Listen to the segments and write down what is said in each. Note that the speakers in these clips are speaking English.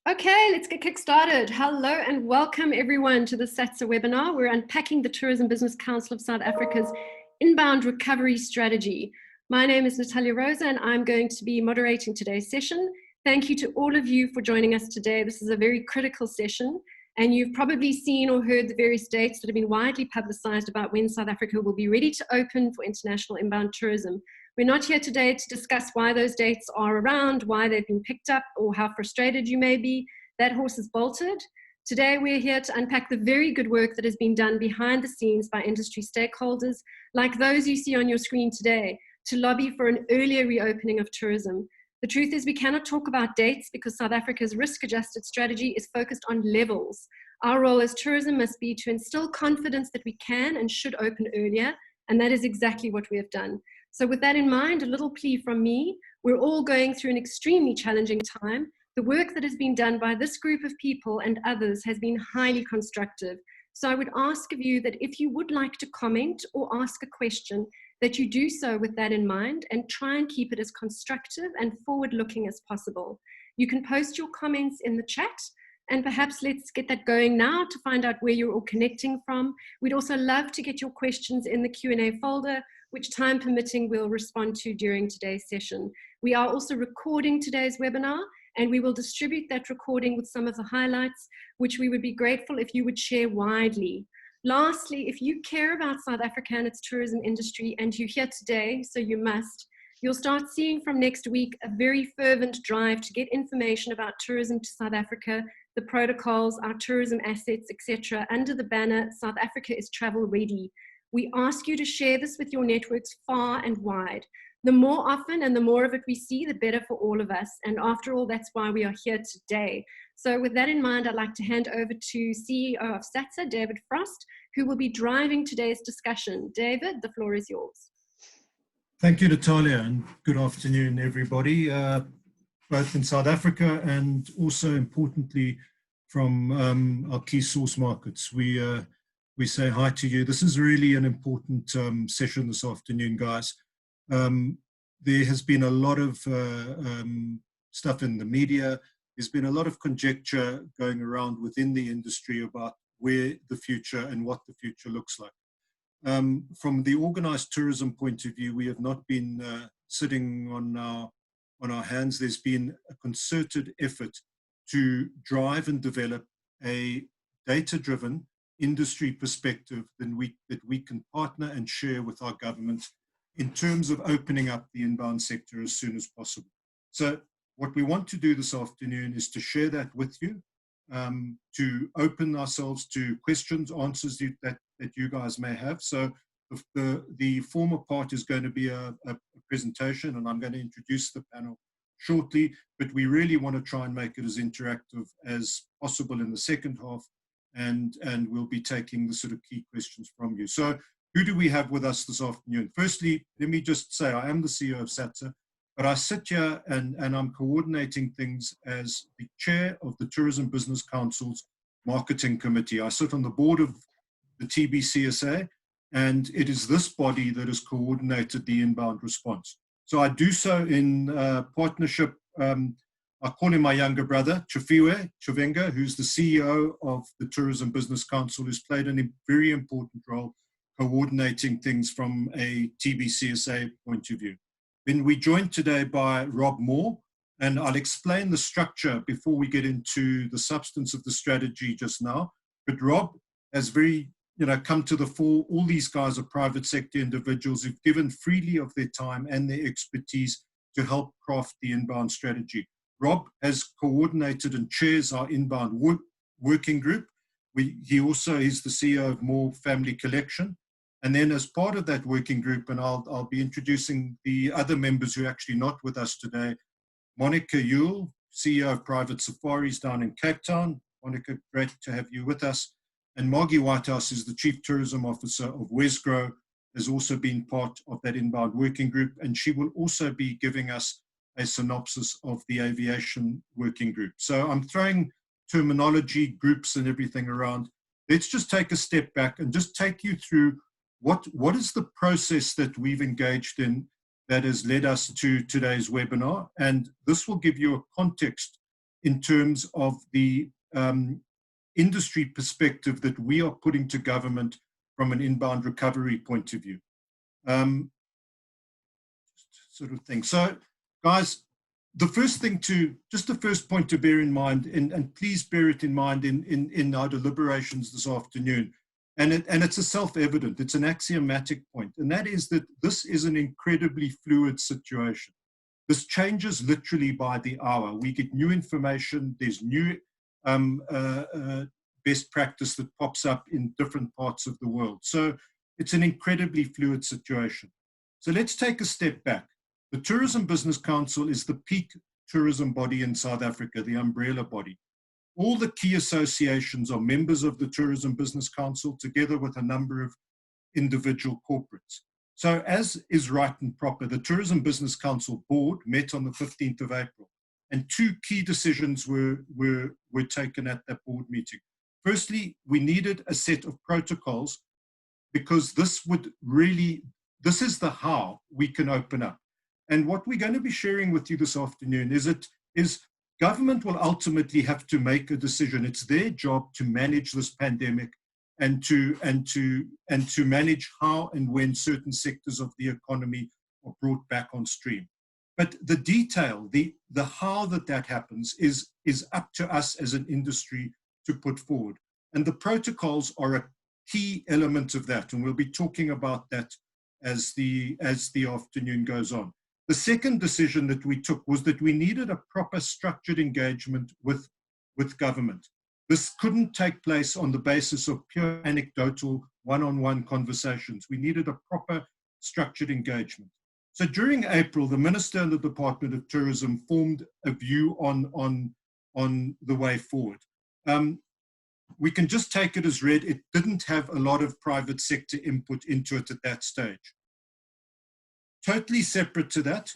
Okay, let's get kick-started. Hello and welcome everyone to the SATSA webinar. We're unpacking the Tourism Business Council of South Africa's inbound recovery strategy. My name is Natalia Rosa and I'm going to be moderating today's session. Thank you to all of you for joining us today. This is a very critical session and you've probably seen or heard the various dates that have been widely publicized about when South Africa will be ready to open for international inbound tourism. We're not here today to discuss why those dates are around, why they've been picked up, or how frustrated you may be. That horse is bolted. Today, we're here to unpack the very good work that has been done behind the scenes by industry stakeholders, like those you see on your screen today, to lobby for an earlier reopening of tourism. The truth is we cannot talk about dates because South Africa's risk-adjusted strategy is focused on levels. Our role as tourism must be to instill confidence that we can and should open earlier, and that is exactly what we have done. So with that in mind, a little plea from me, we're all going through an extremely challenging time. The work that has been done by this group of people and others has been highly constructive. So I would ask of you that if you would like to comment or ask a question, that you do so with that in mind and try and keep it as constructive and forward-looking as possible. You can post your comments in the chat, and perhaps let's get that going now to find out where you're all connecting from. We'd also love to get your questions in the Q&A folder, which time permitting we'll respond to during today's session. We are also recording today's webinar, and we will distribute that recording with some of the highlights, which we would be grateful if you would share widely. Lastly, if you care about South Africa and its tourism industry, and you're here today, so you must, you'll start seeing from next week a very fervent drive to get information about tourism to South Africa, the protocols, our tourism assets, etc., under the banner South Africa is travel ready. We ask you to share this with your networks far and wide. The more often and the more of it we see, the better for all of us. And after all, that's why we are here today. So with that in mind, I'd like to hand over to CEO of SATSA, David Frost, who will be driving today's discussion. David, the floor is yours. Thank you, Natalia, and good afternoon, everybody, both in South Africa and also importantly from our key source markets. We say hi to you. This is really an important session this afternoon, guys. There has been a lot of stuff in the media. There's been a lot of conjecture going around within the industry about where the future and what the future looks like. From the organized tourism point of view, we have not been sitting on our hands. There's been a concerted effort to drive and develop a data-driven industry perspective that we can partner and share with our government in terms of opening up the inbound sector as soon as possible. So what we want to do this afternoon is to share that with you, to open ourselves to questions, answers that you guys may have. So the former part is going to be a presentation, and I'm going to introduce the panel shortly, but we really want to try and make it as interactive as possible in the second half, and we'll be taking the sort of key questions from you. So who do we have with us this afternoon? Firstly, let me just say I am the CEO of SATSA, but I sit here and I'm coordinating things as the chair of the Tourism Business Council's Marketing Committee. I sit on the board of the TBCSA, and it is this body that has coordinated the inbound response. So I do so in partnership. I call him my younger brother, Chivenga, who's the CEO of the Tourism Business Council, who's played a very important role coordinating things from a TBCSA point of view. Then we joined today by Rob Moore, and I'll explain the structure before we get into the substance of the strategy just now. But Rob has come to the fore. All these guys are private sector individuals who've given freely of their time and their expertise to help craft the inbound strategy. Rob has coordinated and chairs our inbound working group. He also is the CEO of Moore Family Collection. And then as part of that working group, and I'll be introducing the other members who are actually not with us today, Monica Yule, CEO of Private Safaris down in Cape Town. Monica, great to have you with us. And Margie Whitehouse is the Chief Tourism Officer of Wesgrow, has also been part of that inbound working group, and she will also be giving us a synopsis of the aviation working group. So I'm throwing terminology, groups and everything around. Let's just take a step back and just take you through what is the process that we've engaged in that has led us to today's webinar. And this will give you a context in terms of the industry perspective that we are putting to government from an inbound recovery point of view. Sort of thing. So, guys, the first point to bear in mind, and please bear it in mind in our deliberations this afternoon, and it's a self-evident, it's an axiomatic point, and that is that this is an incredibly fluid situation. This changes literally by the hour. We get new information, there's new best practice that pops up in different parts of the world. So it's an incredibly fluid situation. So let's take a step back. The Tourism Business Council is the peak tourism body in South Africa, the umbrella body. All the key associations are members of the Tourism Business Council, together with a number of individual corporates. So as is right and proper, the Tourism Business Council board met on the 15th of April, and two key decisions were taken at that board meeting. Firstly, we needed a set of protocols, because this is the how we can open up. And what we're going to be sharing with you this afternoon is government will ultimately have to make a decision. It's their job to manage this pandemic and to manage how and when certain sectors of the economy are brought back on stream. But the detail, the how that happens is up to us as an industry to put forward. And the protocols are a key element of that. And we'll be talking about that as the afternoon goes on. The second decision that we took was that we needed a proper structured engagement with government. This couldn't take place on the basis of pure anecdotal one-on-one conversations. We needed a proper structured engagement. So during April, the Minister and the Department of Tourism formed a view on the way forward. We can just take it as read. It didn't have a lot of private sector input into it at that stage. Totally separate to that,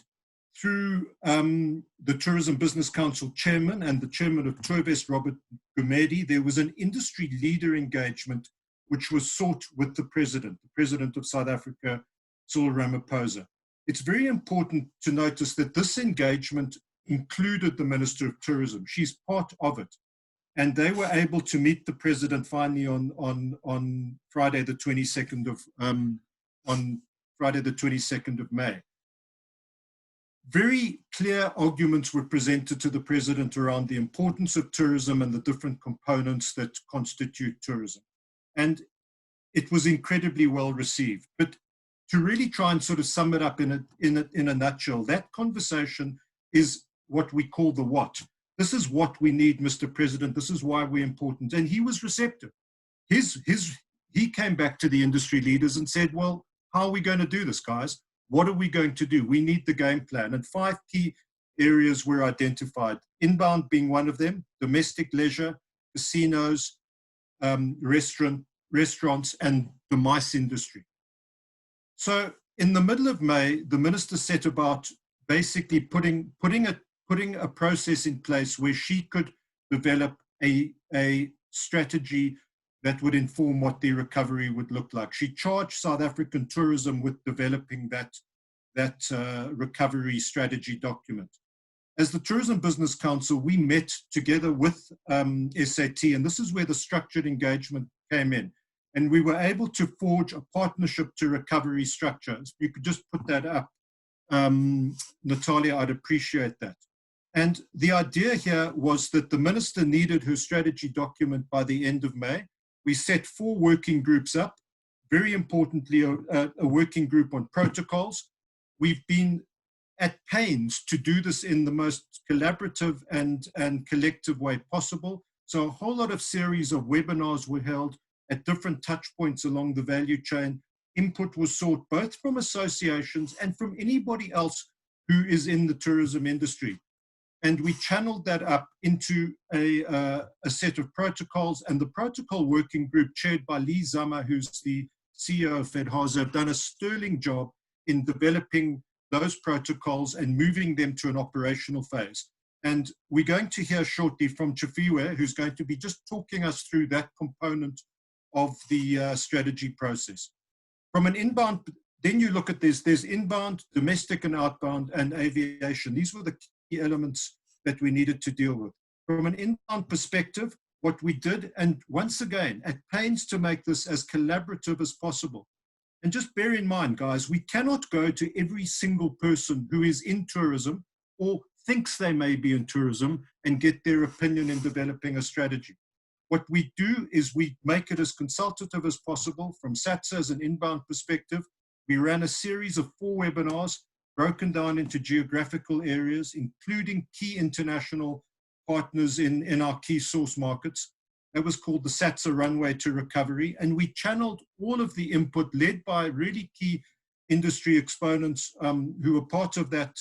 through the Tourism Business Council chairman and the chairman of Tourinvest, Robert Gumede, there was an industry leader engagement which was sought with the President of South Africa, Cyril Ramaphosa. It's very important to notice that this engagement included the Minister of Tourism. She's part of it. And they were able to meet the President finally on Friday the 22nd of May. Very clear arguments were presented to the President around the importance of tourism and the different components that constitute tourism. And it was incredibly well received. But to really try and sort of sum it up in a nutshell, that conversation is what we call the what. This is what we need, Mr. President. This is why we're important. And he was receptive. He came back to the industry leaders and said, well, how are we going to do this, guys? What are we going to do? We need the game plan. And 5 key areas were identified, inbound being one of them, domestic leisure, casinos, restaurants, and the MICE industry. So in the middle of May, the minister set about basically putting a process in place where she could develop a strategy that would inform what the recovery would look like. She charged South African tourism with developing that recovery strategy document. As the Tourism Business Council, we met together with SAT, and this is where the structured engagement came in. And we were able to forge a partnership to recovery structure. If you could just put that up, Natalia, I'd appreciate that. And the idea here was that the minister needed her strategy document by the end of May. We set 4 working groups up, very importantly, a working group on protocols. We've been at pains to do this in the most collaborative and collective way possible. So a whole lot of series of webinars were held at different touch points along the value chain. Input was sought both from associations and from anybody else who is in the tourism industry. And we channeled that up into a set of protocols, and the protocol working group chaired by Lee Zama, who's the CEO of FedHasa, have done a sterling job in developing those protocols and moving them to an operational phase. And we're going to hear shortly from Chifiwe, who's going to be just talking us through that component of the strategy process. From an inbound, then you look at this, there's inbound, domestic and outbound, and aviation. These were the key elements that we needed to deal with. From an inbound perspective, what we did, and once again, at pains to make this as collaborative as possible. And just bear in mind, guys, we cannot go to every single person who is in tourism or thinks they may be in tourism and get their opinion in developing a strategy. What we do is we make it as consultative as possible from SATSA as an inbound perspective. We ran a series of 4 webinars broken down into geographical areas, including key international partners in our key source markets. That was called the SATSA Runway to Recovery. And we channeled all of the input led by really key industry exponents who were part of that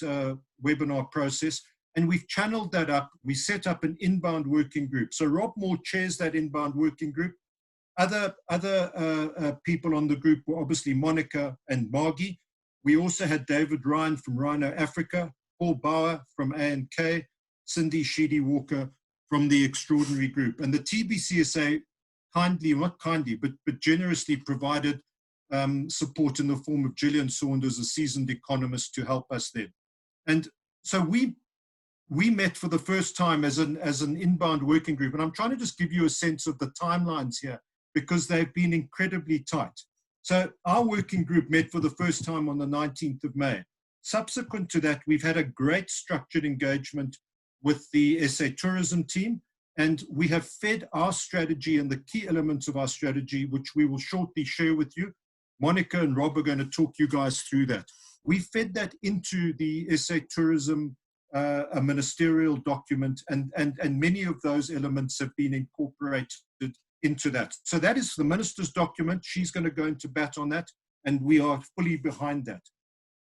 webinar process. And we've channeled that up. We set up an inbound working group. So Rob Moore chairs that inbound working group. Other people on the group were obviously Monica and Margie. We also had David Ryan from Rhino Africa, Paul Bauer from A&K, Cindy Sheedy Walker from the Extraordinary Group. And the TBCSA kindly, not kindly, but generously provided support in the form of Gillian Saunders, a seasoned economist, to help us there. And so we met for the first time as an inbound working group. And I'm trying to just give you a sense of the timelines here because they've been incredibly tight. So our working group met for the first time on the 19th of May. Subsequent to that, we've had a great structured engagement with the SA tourism team, and we have fed our strategy and the key elements of our strategy, which we will shortly share with you. Monica and Rob are going to talk you guys through that. We fed that into the SA tourism a ministerial document, and many of those elements have been incorporated into that. So that is the minister's document. She's going to go into bat on that, and we are fully behind that.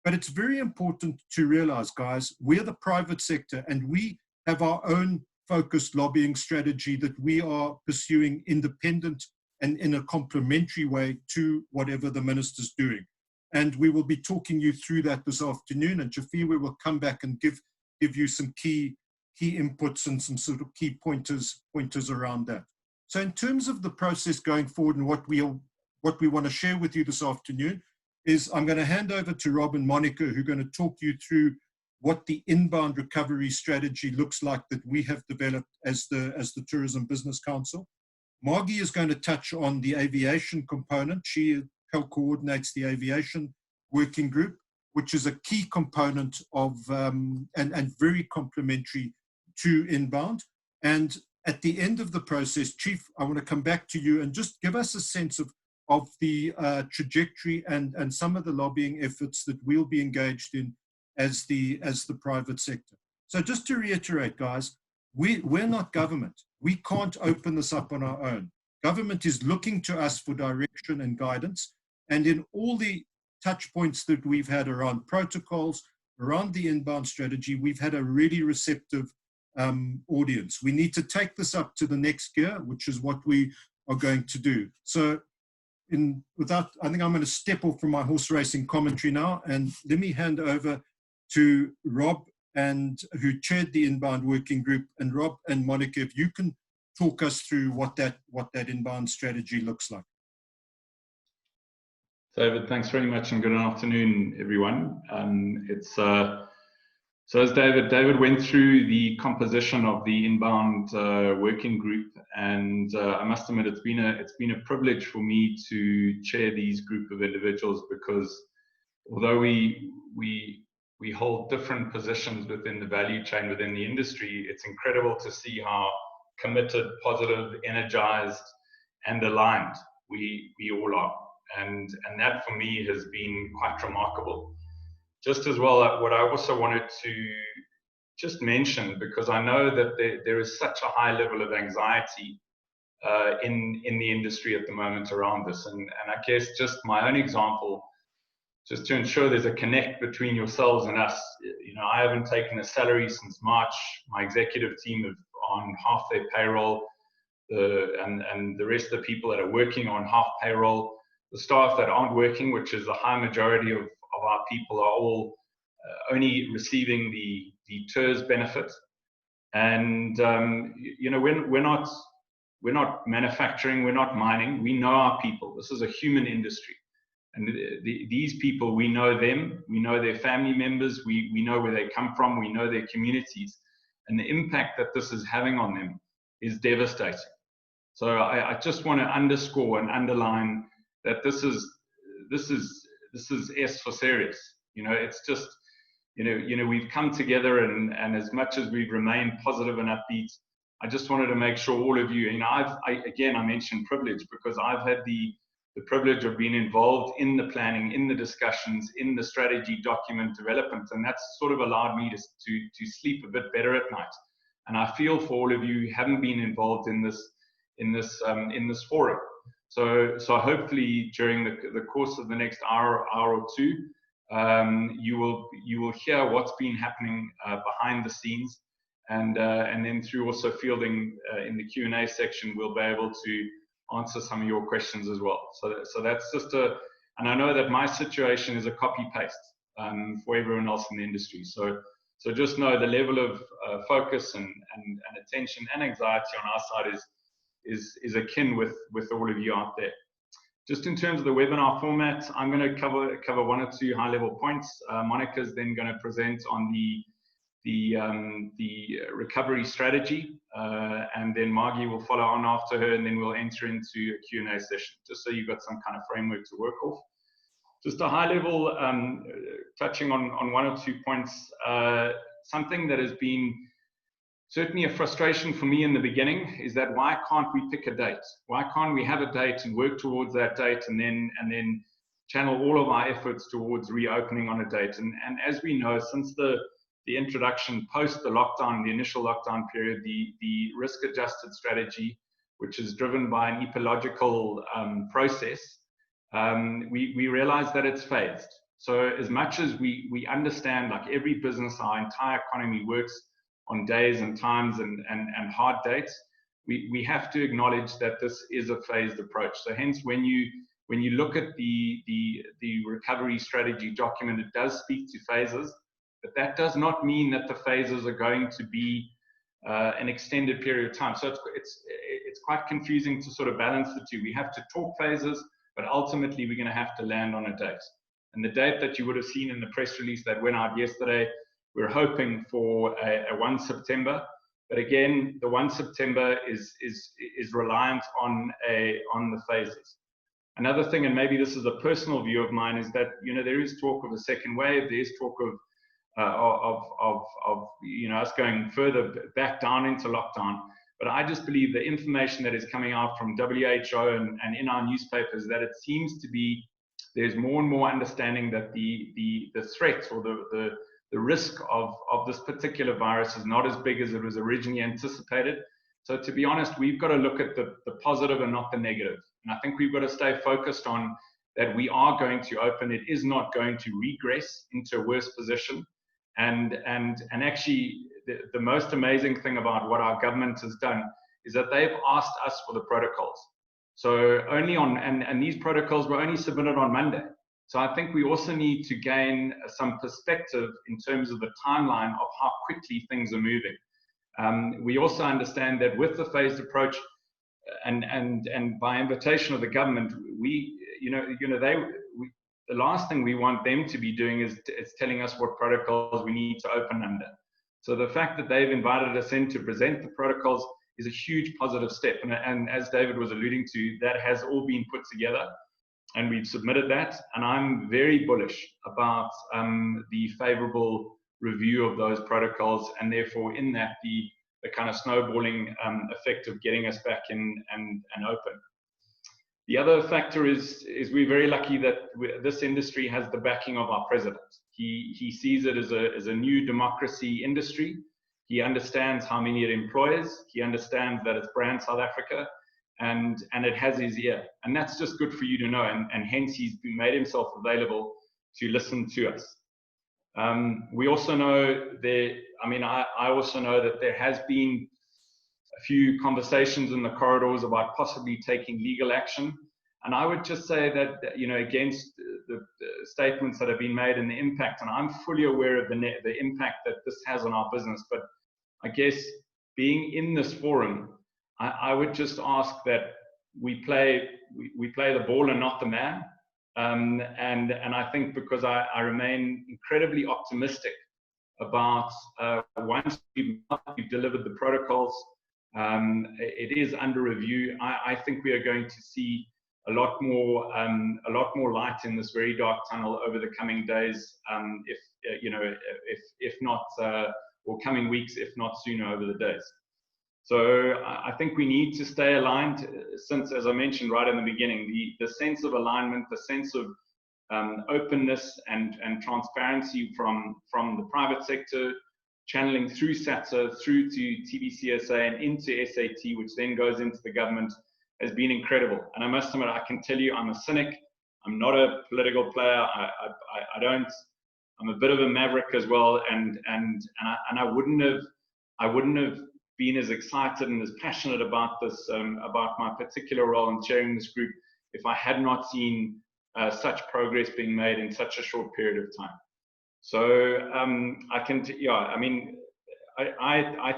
But it's very important to realize, guys, we're the private sector, and we have our own focused lobbying strategy that we are pursuing independent and in a complementary way to whatever the minister's doing. And we will be talking you through that this afternoon, and Jafiwe will come back and give you some key inputs and some sort of key pointers around that. So in terms of the process going forward and what we want to share with you this afternoon is I'm going to hand over to Rob and Monica, who are going to talk you through what the inbound recovery strategy looks like that we have developed as the Tourism Business Council. Margie is going to touch on the aviation component. She co-coordinates the aviation working group, which is a key component of and very complementary to inbound. And at the end of the process, Chief, I want to come back to you and just give us a sense of the trajectory and some of the lobbying efforts that we'll be engaged in as the private sector. So just to reiterate, guys, we're not government. We can't open this up on our own. Government is looking to us for direction and guidance. And in all the touch points that we've had around protocols, around the inbound strategy, we've had a really receptive audience. We need to take this up to the next gear, which is what we are going to do. So I think I'm going to step off from my horse racing commentary now, and let me hand over to Rob, who chaired the inbound working group. And Rob and Monica, if you can talk us through what that inbound strategy looks like. David, thanks very much, and good afternoon, everyone. So as David went through the composition of the inbound working group, and I must admit it's been a privilege for me to chair these group of individuals, because although we hold different positions within the value chain within the industry, it's incredible to see how committed, positive, energized, and aligned we all are. And that for me has been quite remarkable. Just as well, what I also wanted to just mention, because I know that there is such a high level of anxiety in the industry at the moment around this. And I guess just my own example, just to ensure there's a connect between yourselves and us. You know, I haven't taken a salary since March. My executive team are on half their payroll, and the rest of the people that are working on half payroll. The staff that aren't working, which is the high majority of our people, are all only receiving the TERS benefit. And you know, we're not manufacturing, we're not mining. We know our people. This is a human industry, and these people, we know them, we know their family members, we know where they come from, we know their communities, and the impact that this is having on them is devastating. So I just want to underscore and underline that this is S for serious. You know, it's just, you know, we've come together, and as much as we've remained positive and upbeat, I just wanted to make sure all of you, you know, I mentioned privilege because I've had the privilege of being involved in the planning, in the discussions, in the strategy document development, and that's sort of allowed me to sleep a bit better at night. And I feel for all of you who haven't been involved in this forum. So hopefully during the course of the next hour or two, you will hear what's been happening behind the scenes, and then through also fielding in the Q&A section, we'll be able to answer some of your questions as well. So that's just and I know that my situation is a copy paste for everyone else in the industry. So just know the level of focus and attention and anxiety on our side is akin with all of you out there. Just in terms of the webinar format, I'm going to cover one or two high-level points. Monica's then going to present on the recovery strategy, and then Margie will follow on after her, and then we'll enter into a Q&A session, just so you've got some kind of framework to work off. Just a high level, touching on one or 2 points, something that has been certainly a frustration for me in the beginning is that why can't we pick a date? Why can't we have a date and work towards that date, and then channel all of our efforts towards reopening on a date? And as we know, since the introduction post the lockdown, the initial lockdown period, the risk-adjusted strategy, which is driven by an ecological process, we realize that it's phased. So as much as we understand, like every business, our entire economy works on days and times and hard dates, we have to acknowledge that this is a phased approach. So hence, when you look at the recovery strategy document, it does speak to phases, but that does not mean that the phases are going to be an extended period of time. So it's quite confusing to sort of balance the two. We have to talk phases, but ultimately we're going to have to land on a date. And the date that you would have seen in the press release that went out yesterday, we're hoping for a 1 September. But again, the 1 September is reliant on the phases. Another thing, and maybe this is a personal view of mine, is that, you know, there is talk of a second wave. There is talk of you know, us going further back down into lockdown. But I just believe the information that is coming out from WHO and in our newspapers, that it seems to be there's more and more understanding that the threat or the risk of this particular virus is not as big as it was originally anticipated. So to be honest, we've got to look at the positive and not the negative. And I think we've got to stay focused on that we are going to open. It is not going to regress into a worse position. And actually, the most amazing thing about what our government has done is that they've asked us for the protocols. So only and these protocols were only submitted on Monday. So I think we also need to gain some perspective in terms of the timeline of how quickly things are moving. We also understand that with the phased approach, and by invitation of the government, the last thing we want them to be doing is telling us what protocols we need to open under. So the fact that they've invited us in to present the protocols is a huge positive step. And as David was alluding to, that has all been put together and we've submitted that. And I'm very bullish about the favorable review of those protocols, and therefore in that the kind of snowballing effect of getting us back in and open. The other factor is we're very lucky that this industry has the backing of our president. He sees it as a new democracy industry. He understands how many it employs. He understands that it's brand South Africa, and it has his ear. And that's just good for you to know. And hence he's made himself available to listen to us. We also know I also know that there has been a few conversations in the corridors about possibly taking legal action. And I would just say that, you know, against the statements that have been made and the impact, and I'm fully aware of the impact that this has on our business, but I guess being in this forum, I would just ask that we play the ball and not the man. And I think because I remain incredibly optimistic about once we've delivered the protocols, it is under review. I think we are going to see a lot more light in this very dark tunnel over the coming days, if not, or coming weeks, if not sooner over the days. So I think we need to stay aligned, since, as I mentioned right in the beginning, the sense of alignment, the sense of openness and transparency from the private sector, channeling through SATSA, through to TBCSA and into SAT, which then goes into the government, has been incredible. And I must admit, I can tell you, I'm a cynic. I'm not a political player. I'm a bit of a maverick as well, and I wouldn't have been as excited and as passionate about this, about my particular role in chairing this group, if I had not seen such progress being made in such a short period of time. So I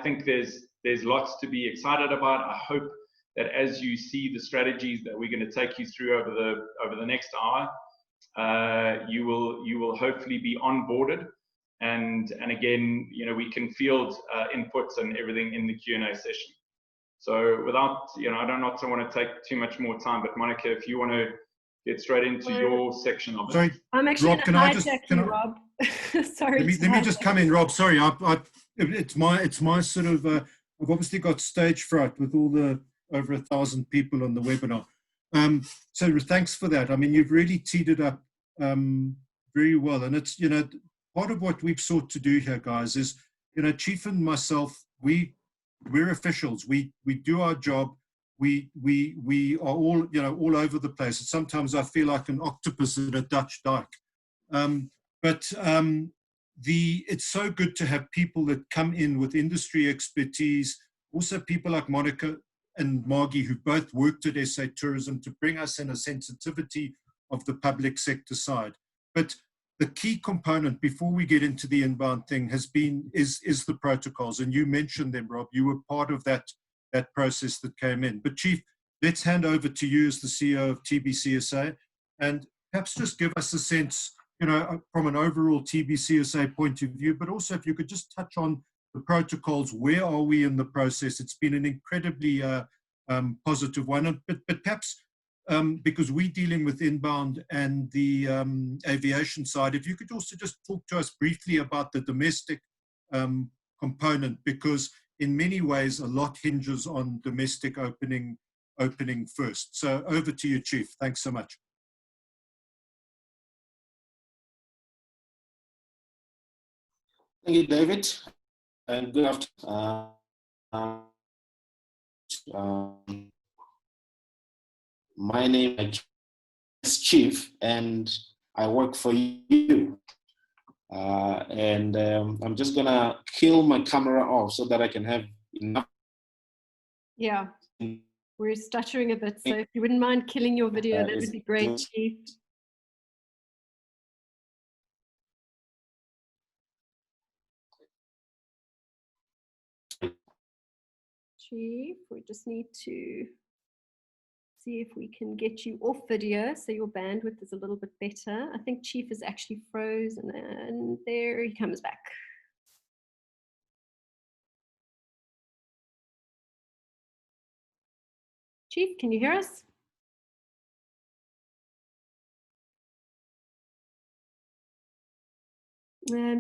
think there's lots to be excited about. I hope that as you see the strategies that we're going to take you through over the next hour, you will hopefully be onboarded, and again, we can field inputs and everything in the Q&A session. So without, I don't want to take too much more time, but Monica, if you want to get straight into your section of it. Sorry, I'm actually Rob, can I just, Rob. Sorry. Let me just come in, Rob. Sorry, it's my sort of. I've obviously got stage fright with all the over 1,000 people on the webinar. So thanks for that. I mean, you've really teed it up very well, and it's part of what we've sought to do here, guys, is Chief and myself, we're officials. We do our job. We are all all over the place. And sometimes I feel like an octopus in a Dutch dike. But it's so good to have people that come in with industry expertise, also people like Monica and Margie, who both worked at SA Tourism, to bring us in a sensitivity of the public sector side. But the key component before we get into the inbound thing is the protocols. And you mentioned them, Rob. You were part of that process that came in. But Chief, let's hand over to you as the CEO of TBCSA, and perhaps just give us a sense, from an overall TBCSA point of view, but also if you could just touch on the protocols. Where are we in the process? It's been an incredibly positive one, but perhaps because we're dealing with inbound and the aviation side, if you could also just talk to us briefly about the domestic component, because in many ways a lot hinges on domestic opening first. So over to you, Chief. Thanks so much. Thank you, David, and good afternoon. My name is Chief, and I work for you. I'm just gonna kill my camera off so that I can have enough. Yeah, we're stuttering a bit, so if you wouldn't mind killing your video, that would be great, Chief. Chief, we just need to see if we can get you off video so your bandwidth is a little bit better. I think Chief is actually frozen, and there he comes back. Chief, can you hear us?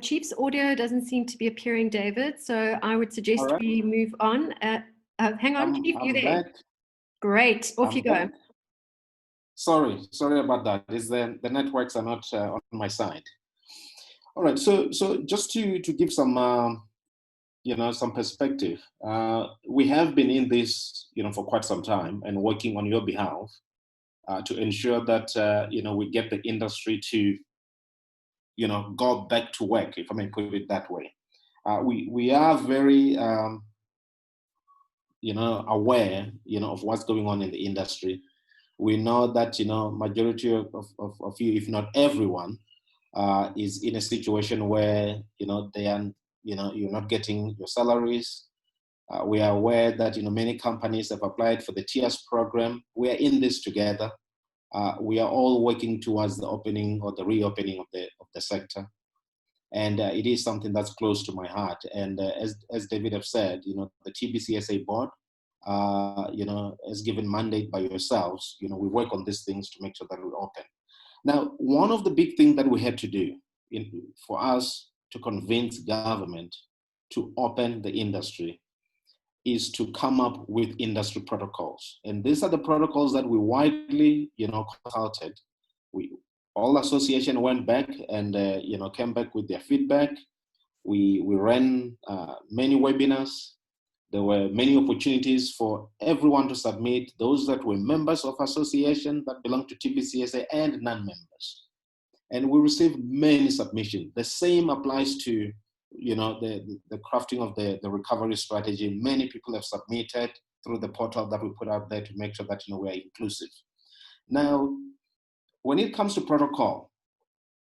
Chief's audio doesn't seem to be appearing, David, so I would suggest we move on. Hang on, Chief, you there? Back. Great, off you go. Back. Sorry about that. The networks are not on my side. All right, so just to give some some perspective, we have been in this for quite some time and working on your behalf to ensure that we get the industry to go back to work, if I may put it that way. We are very aware of what's going on in the industry. We know that majority of you, if not everyone, is in a situation where they are you're not getting your salaries. We are aware that many companies have applied for the TIAS program. We are in this together. We are all working towards the opening or the reopening of the sector. And it is something that's close to my heart. And as David have said, the TBCSA board, is given mandate by yourselves. We work on these things to make sure that we open. Now, one of the big things that we had to do for us to convince government to open the industry is to come up with industry protocols. And these are the protocols that we widely, consulted. All association went back and, came back with their feedback. We ran many webinars. There were many opportunities for everyone to submit, those that were members of association that belong to TBCSA and non-members. And we received many submissions. The same applies to, the crafting of the recovery strategy. Many people have submitted through the portal that we put out there to make sure that, we are inclusive. Now, when it comes to protocol,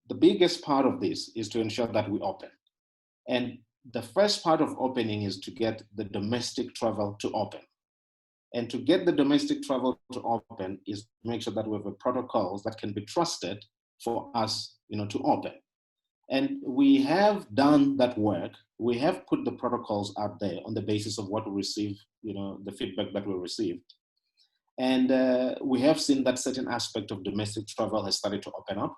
the biggest part of this is to ensure that we open. And the first part of opening is to get the domestic travel to open. And to get the domestic travel to open is to make sure that we have protocols that can be trusted for us, to open. And we have done that work. We have put the protocols out there on the basis of what we received, the feedback that we received. And we have seen that certain aspect of domestic travel has started to open up.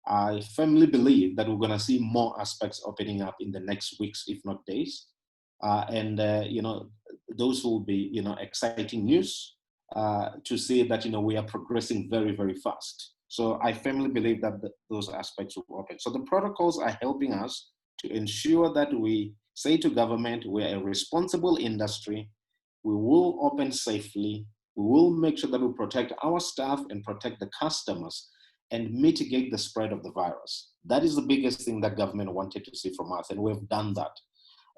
I firmly believe that we're going to see more aspects opening up in the next weeks, if not days. Those will be, exciting news to see that, we are progressing very, very fast. So I firmly believe that those aspects will open. So the protocols are helping us to ensure that we say to government, we're a responsible industry. We will open safely. We will make sure that we protect our staff and protect the customers and mitigate the spread of the virus. That is the biggest thing that government wanted to see from us, and we've done that.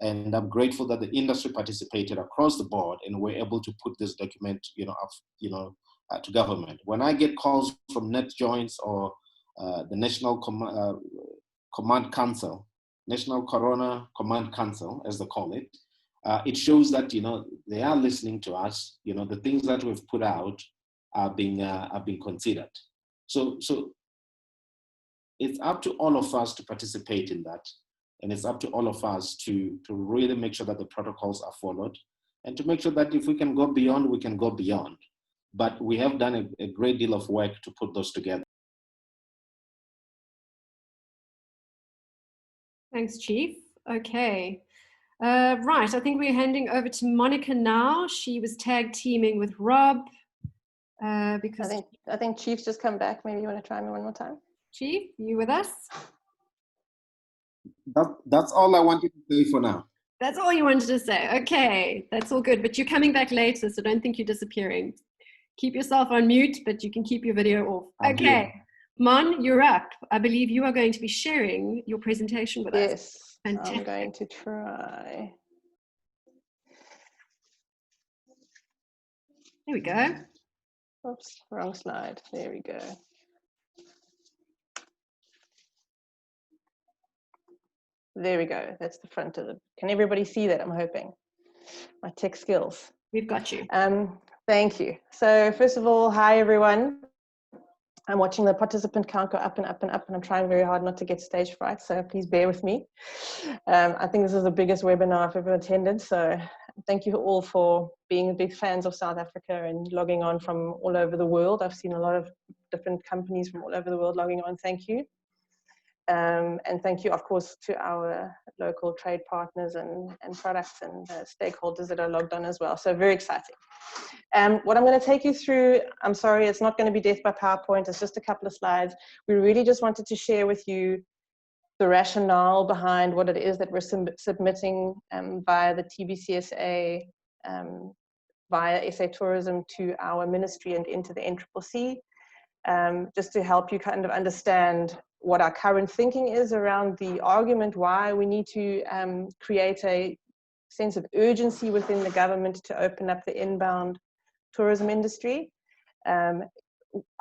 And I'm grateful that the industry participated across the board, and we're able to put this document, to government. When I get calls from NetJoints or the National Command Council, National Corona Command Council, as they call it, it shows that they are listening to us. The things that we've put out are being considered. So it's up to all of us to participate in that. And it's up to all of us to really make sure that the protocols are followed and to make sure that if we can go beyond, we can go beyond. But we have done a great deal of work to put those together. Thanks, Chief. Okay. Right, I think we're handing over to Monica now. She was tag teaming with Rob. Because I think Chief's just come back. Maybe you want to try me one more time? Chief, you with us? That's all I wanted to say for now. That's all you wanted to say. Okay, that's all good. But you're coming back later, so don't think you're disappearing. Keep yourself on mute, but you can keep your video off. Okay, Mon, you're up. I believe you are going to be sharing your presentation with us. Yes, Fantastic. I'm going to try. There we go. Oops, wrong slide. There we go. There we go. That's the front of it. Can everybody see that? I'm hoping. My tech skills. We've got you. Thank you. So first of all, hi everyone. I'm watching the participant count go up and up and up, and I'm trying very hard not to get stage fright, so please bear with me. I think this is the biggest webinar I've ever attended, so thank you all for being big fans of South Africa and logging on from all over the world. I've seen a lot of different companies from all over the world logging on. Thank you. And thank you, of course, to our local trade partners and products and stakeholders that are logged on as well. So very exciting. What I'm going to take you through, I'm sorry, it's not going to be death by PowerPoint. It's just a couple of slides. We really just wanted to share with you the rationale behind what it is that we're submitting via the TBCSA, via SA Tourism to our ministry and into the NCCC, just to help you kind of understand what our current thinking is around the argument why we need to create a sense of urgency within the government to open up the inbound tourism industry.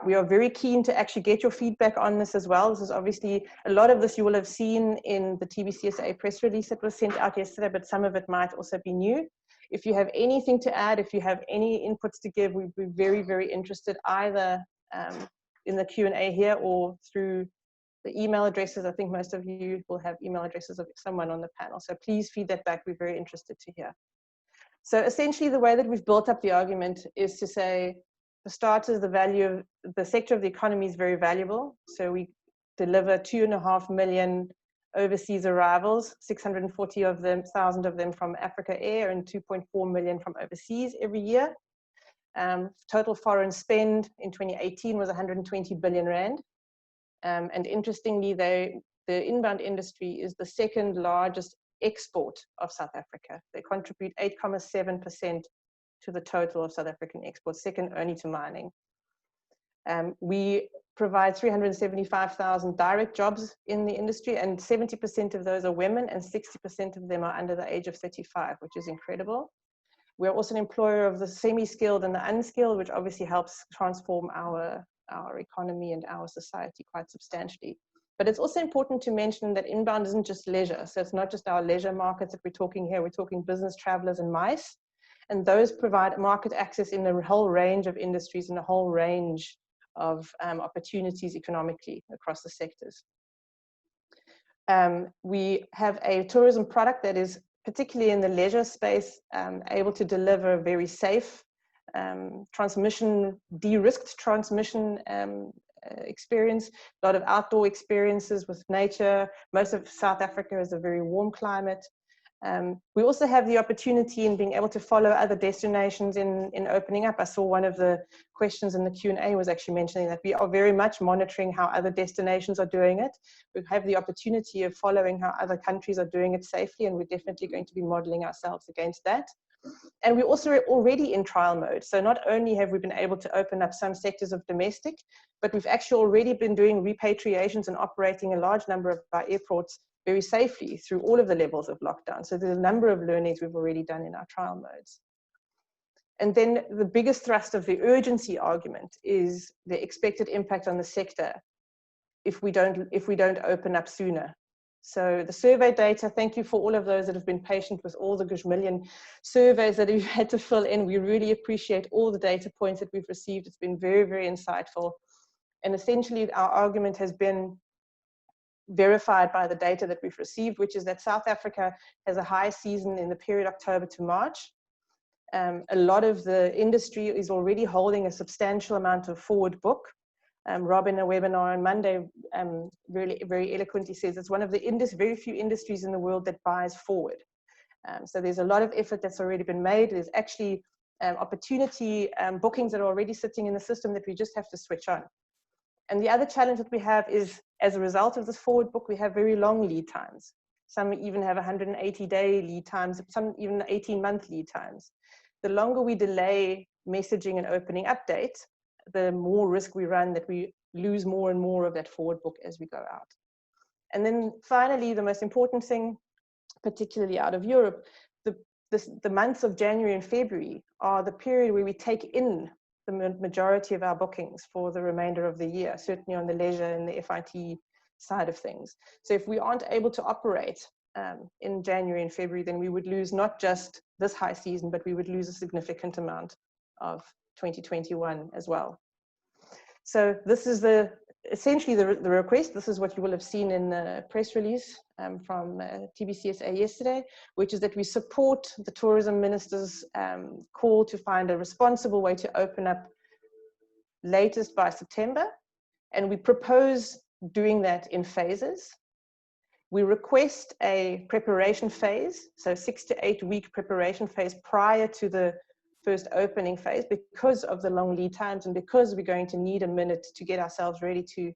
We are very keen to actually get your feedback on this as well. This is obviously, a lot of this you will have seen in the TBCSA press release that was sent out yesterday, but some of it might also be new. If you have anything to add, if you have any inputs to give, we'd be very, very interested either in the Q&A here or through the email addresses. I think most of you will have email addresses of someone on the panel. So please feed that back. We're very interested to hear. So essentially, the way that we've built up the argument is to say, for starters, the value of the sector of the economy is very valuable. So we deliver 2.5 million overseas arrivals, 640,000 of them from Africa Air and 2.4 million from overseas every year. Total foreign spend in 2018 was 120 billion rand. And interestingly, the inbound industry is the second largest export of South Africa. They contribute 8.7% to the total of South African exports, second only to mining. We provide 375,000 direct jobs in the industry, and 70% of those are women, and 60% of them are under the age of 35, which is incredible. We're also an employer of the semi-skilled and the unskilled, which obviously helps transform our economy and our society quite substantially. But it's also important to mention that inbound isn't just leisure. So it's not just our leisure markets that we're talking here. We're talking business travelers and MICE. And those provide market access in a whole range of industries and a whole range of opportunities economically across the sectors. We have a tourism product that is particularly in the leisure space, able to deliver very safe transmission, de-risked transmission experience, a lot of outdoor experiences with nature. Most of South Africa is a very warm climate. We also have the opportunity in being able to follow other destinations in opening up. I saw one of the questions in the Q&A was actually mentioning that we are very much monitoring how other destinations are doing it. We have the opportunity of following how other countries are doing it safely, and we're definitely going to be modeling ourselves against that. And we're also already in trial mode. So not only have we been able to open up some sectors of domestic, but we've actually already been doing repatriations and operating a large number of our airports very safely through all of the levels of lockdown. So there's a number of learnings we've already done in our trial modes. And then the biggest thrust of the urgency argument is the expected impact on the sector if we don't open up sooner. So the survey data, thank you for all of those that have been patient with all the million surveys that we've had to fill in. We really appreciate all the data points that we've received. It's been very, very insightful. And essentially our argument has been verified by the data that we've received, which is that South Africa has a high season in the period October to March. A lot of the industry is already holding a substantial amount of forward book. Rob in a webinar on Monday really very eloquently says it's one of the very few industries in the world that buys forward. So there's a lot of effort that's already been made. There's actually opportunity bookings that are already sitting in the system that we just have to switch on. And the other challenge that we have is, as a result of this forward book, we have very long lead times. Some even have 180-day lead times, some even 18-month lead times. The longer we delay messaging and opening updates, the more risk we run that we lose more and more of that forward book as we go out. And then finally, the most important thing, particularly out of Europe, the months of January and February are the period where we take in the majority of our bookings for the remainder of the year, certainly on the leisure and the FIT side of things. So if we aren't able to operate in January and February, then we would lose not just this high season, but we would lose a significant amount of 2021 as well. So this is essentially the request. This is what you will have seen in the press release from TBCSA yesterday, which is that we support the tourism minister's call to find a responsible way to open up latest by September. And we propose doing that in phases. We request a preparation phase, so 6 to 8 week preparation phase prior to the first opening phase, because of the long lead times and because we're going to need a minute to get ourselves ready to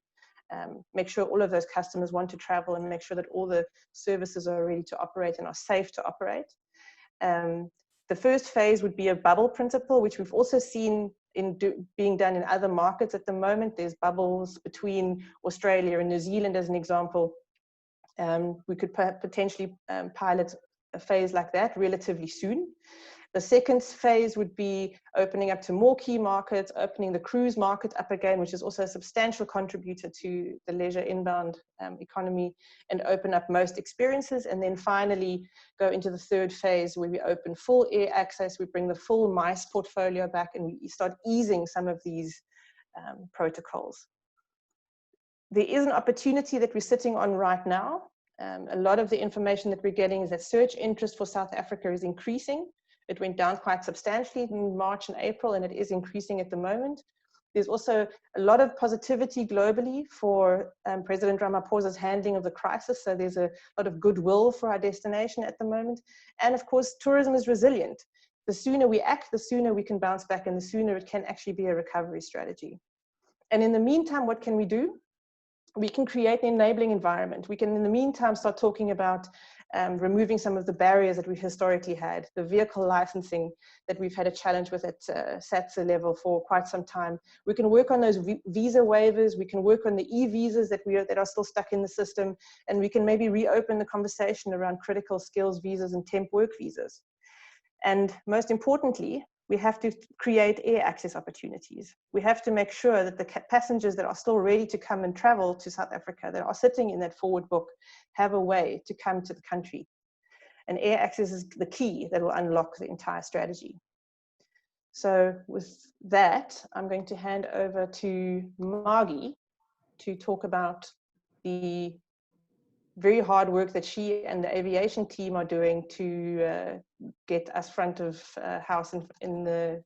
make sure all of those customers want to travel and make sure that all the services are ready to operate and are safe to operate. The first phase would be a bubble principle, which we've also seen being done in other markets at the moment. There's bubbles between Australia and New Zealand as an example. We could potentially pilot a phase like that relatively soon. The second phase would be opening up to more key markets, opening the cruise market up again, which is also a substantial contributor to the leisure inbound economy, and open up most experiences. And then finally go into the third phase where we open full air access, we bring the full MICE portfolio back, and we start easing some of these protocols. There is an opportunity that we're sitting on right now. A lot of the information that we're getting is that search interest for South Africa is increasing. It went down quite substantially in March and April, and it is increasing at the moment. There's also a lot of positivity globally for President Ramaphosa's handling of the crisis. So there's a lot of goodwill for our destination at the moment. And of course, tourism is resilient. The sooner we act, the sooner we can bounce back, and the sooner it can actually be a recovery strategy. And in the meantime, what can we do? We can create an enabling environment. We can, in the meantime, start talking about removing some of the barriers that we've historically had, the vehicle licensing that we've had a challenge with at SATSA level for quite some time. We can work on those visa waivers. We can work on the e-visas that are still stuck in the system, and we can maybe reopen the conversation around critical skills visas and temp work visas. And most importantly, we have to create air access opportunities. We have to make sure that the passengers that are still ready to come and travel to South Africa, that are sitting in that forward book, have a way to come to the country. And air access is the key that will unlock the entire strategy. So with that, I'm going to hand over to Margie to talk about the very hard work that she and the aviation team are doing to get us front of house in the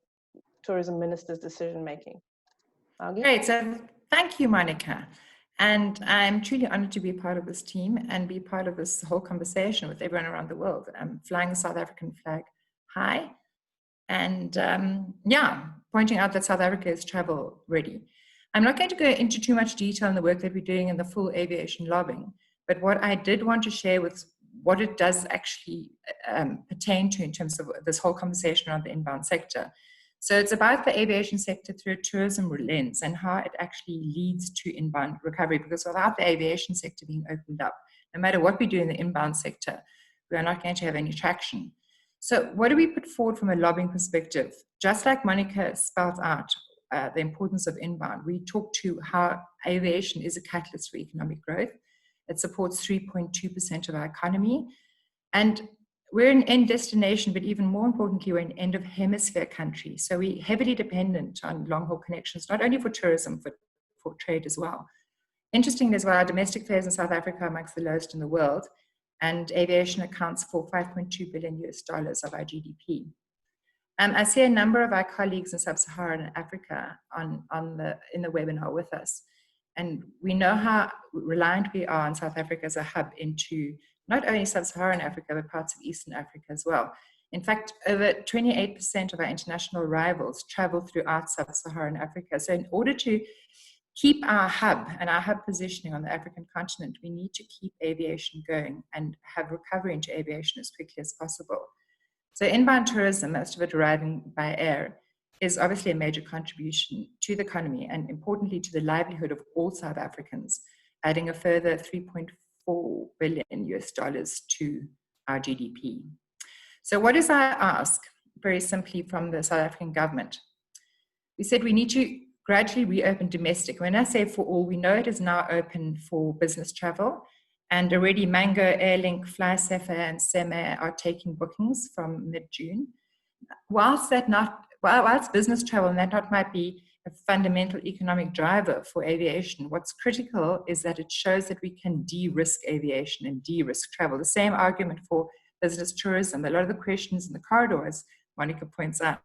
tourism minister's decision making. Great, so thank you, Monica. And I'm truly honored to be a part of this team and be part of this whole conversation with everyone around the world. I'm flying the South African flag high and pointing out that South Africa is travel ready. I'm not going to go into too much detail on the work that we're doing in the full aviation lobbying, but what I did want to share with what it does actually pertain to in terms of this whole conversation around the inbound sector. So it's about the aviation sector through a tourism lens and how it actually leads to inbound recovery, because without the aviation sector being opened up, no matter what we do in the inbound sector, we are not going to have any traction. So what do we put forward from a lobbying perspective? Just like Monica spelled out the importance of inbound, we talk to how aviation is a catalyst for economic growth. It supports 3.2% of our economy. And we're an end destination, but even more importantly, we're an end of hemisphere country. So we're heavily dependent on long-haul connections, not only for tourism, but for trade as well. Interestingly as well, our domestic fares in South Africa are amongst the lowest in the world, and aviation accounts for $5.2 billion of our GDP. I see a number of our colleagues in Sub-Saharan Africa in the webinar with us. And we know how reliant we are on South Africa as a hub into not only Sub-Saharan Africa, but parts of Eastern Africa as well. In fact, over 28% of our international arrivals travel throughout Sub-Saharan Africa. So in order to keep our hub and our hub positioning on the African continent, we need to keep aviation going and have recovery into aviation as quickly as possible. So inbound tourism, most of it arriving by air, is obviously a major contribution to the economy and importantly to the livelihood of all South Africans, adding a further $3.4 billion to our GDP. So what is our ask? Very simply from the South African government. We said we need to gradually reopen domestic. When I say for all, we know it is now open for business travel, and already Mango, Airlink, FlySafair and Seme are taking bookings from mid-June. Whilst business travel and that might be a fundamental economic driver for aviation, what's critical is that it shows that we can de-risk aviation and de-risk travel. The same argument for business tourism. A lot of the questions in the corridor, as Monica points out,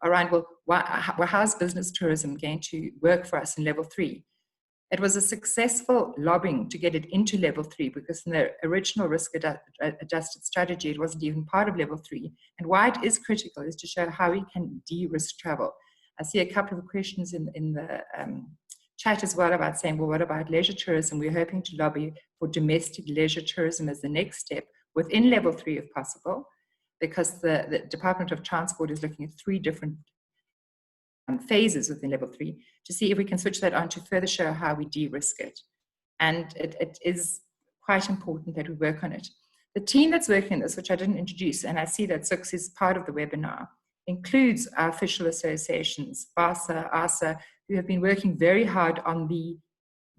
around, how is business tourism going to work for us in level 3? It was a successful lobbying to get it into level 3 because in the original risk-adjusted strategy, it wasn't even part of level 3. And why it is critical is to show how we can de-risk travel. I see a couple of questions in the chat as well about saying, well, what about leisure tourism? We're hoping to lobby for domestic leisure tourism as the next step within level 3 if possible, because the Department of Transport is looking at 3 different phases within level 3 to see if we can switch that on to further show how we de-risk it. And it is quite important that we work on it. The team that's working on this, which I didn't introduce, and I see that Sux is part of the webinar, includes our official associations, BASA, ASA, who have been working very hard on the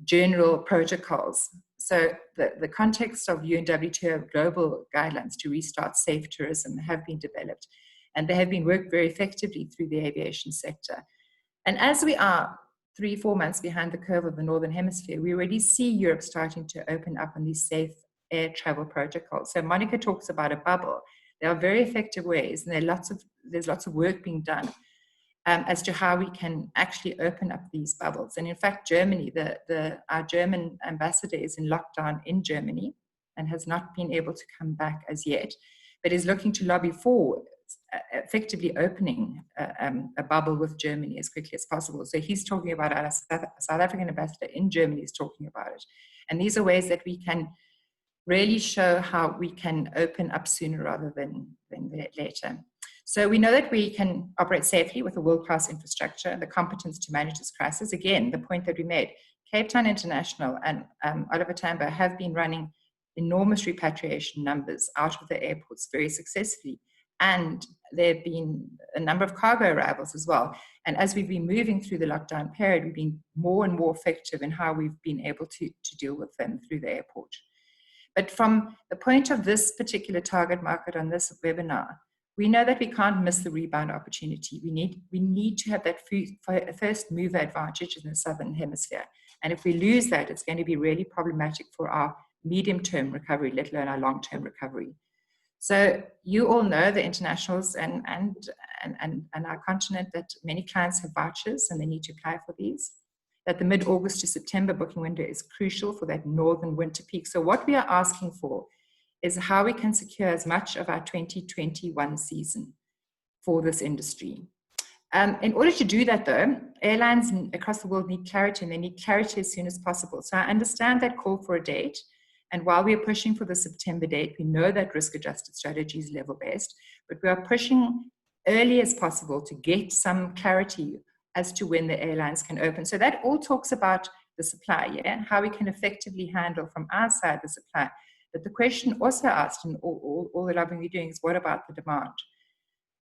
general protocols. So the context of UNWTO global guidelines to restart safe tourism have been developed, and they have been worked very effectively through the aviation sector. And as we are 3-4 months behind the curve of the Northern Hemisphere. We already see Europe starting to open up on these safe air travel protocols. So Monica talks about a bubble. There are very effective ways, and there's lots of work being done as to how we can actually open up these bubbles. And in fact, Germany, our German ambassador is in lockdown in Germany and has not been able to come back as yet, but is looking to lobby for effectively opening a bubble with Germany as quickly as possible. So he's talking about it. Our South African ambassador in Germany is talking about it. And these are ways that we can really show how we can open up sooner rather than later. So we know that we can operate safely with a world-class infrastructure and the competence to manage this crisis. Again, the point that we made, Cape Town International and Oliver Tambo have been running enormous repatriation numbers out of the airports very successfully. And there have been a number of cargo arrivals as well. And as we've been moving through the lockdown period, we've been more and more effective in how we've been able to deal with them through the airport. But from the point of this particular target market on this webinar, we know that we can't miss the rebound opportunity. We need to have that first mover advantage in the Southern Hemisphere. And if we lose that, it's going to be really problematic for our medium-term recovery, let alone our long-term recovery. So you all know the internationals and our continent that many clients have vouchers and they need to apply for these. That the mid-August to September booking window is crucial for that northern winter peak. So what we are asking for is how we can secure as much of our 2021 season for this industry. In order to do that though, airlines across the world need clarity, and they need clarity as soon as possible. So I understand that call for a date. And while we are pushing for the September date, we know that risk-adjusted strategy is level-based, but we are pushing early as possible to get some clarity as to when the airlines can open. So that all talks about the supply, yeah? How we can effectively handle from our side the supply. But the question also asked, and all the lobbying we're doing, is what about the demand?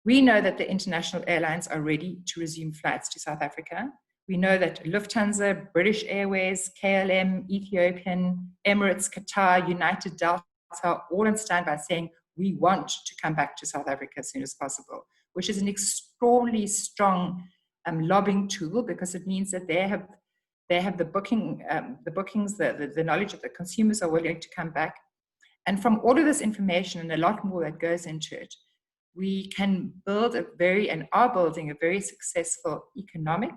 We know that the international airlines are ready to resume flights to South Africa. We know that Lufthansa, British Airways, KLM, Ethiopian, Emirates, Qatar, United, Delta are all on standby saying we want to come back to South Africa as soon as possible, which is an extraordinarily strong lobbying tool, because it means that they have the bookings, the knowledge that the consumers are willing to come back. And from all of this information and a lot more that goes into it, we can build are building a very successful economic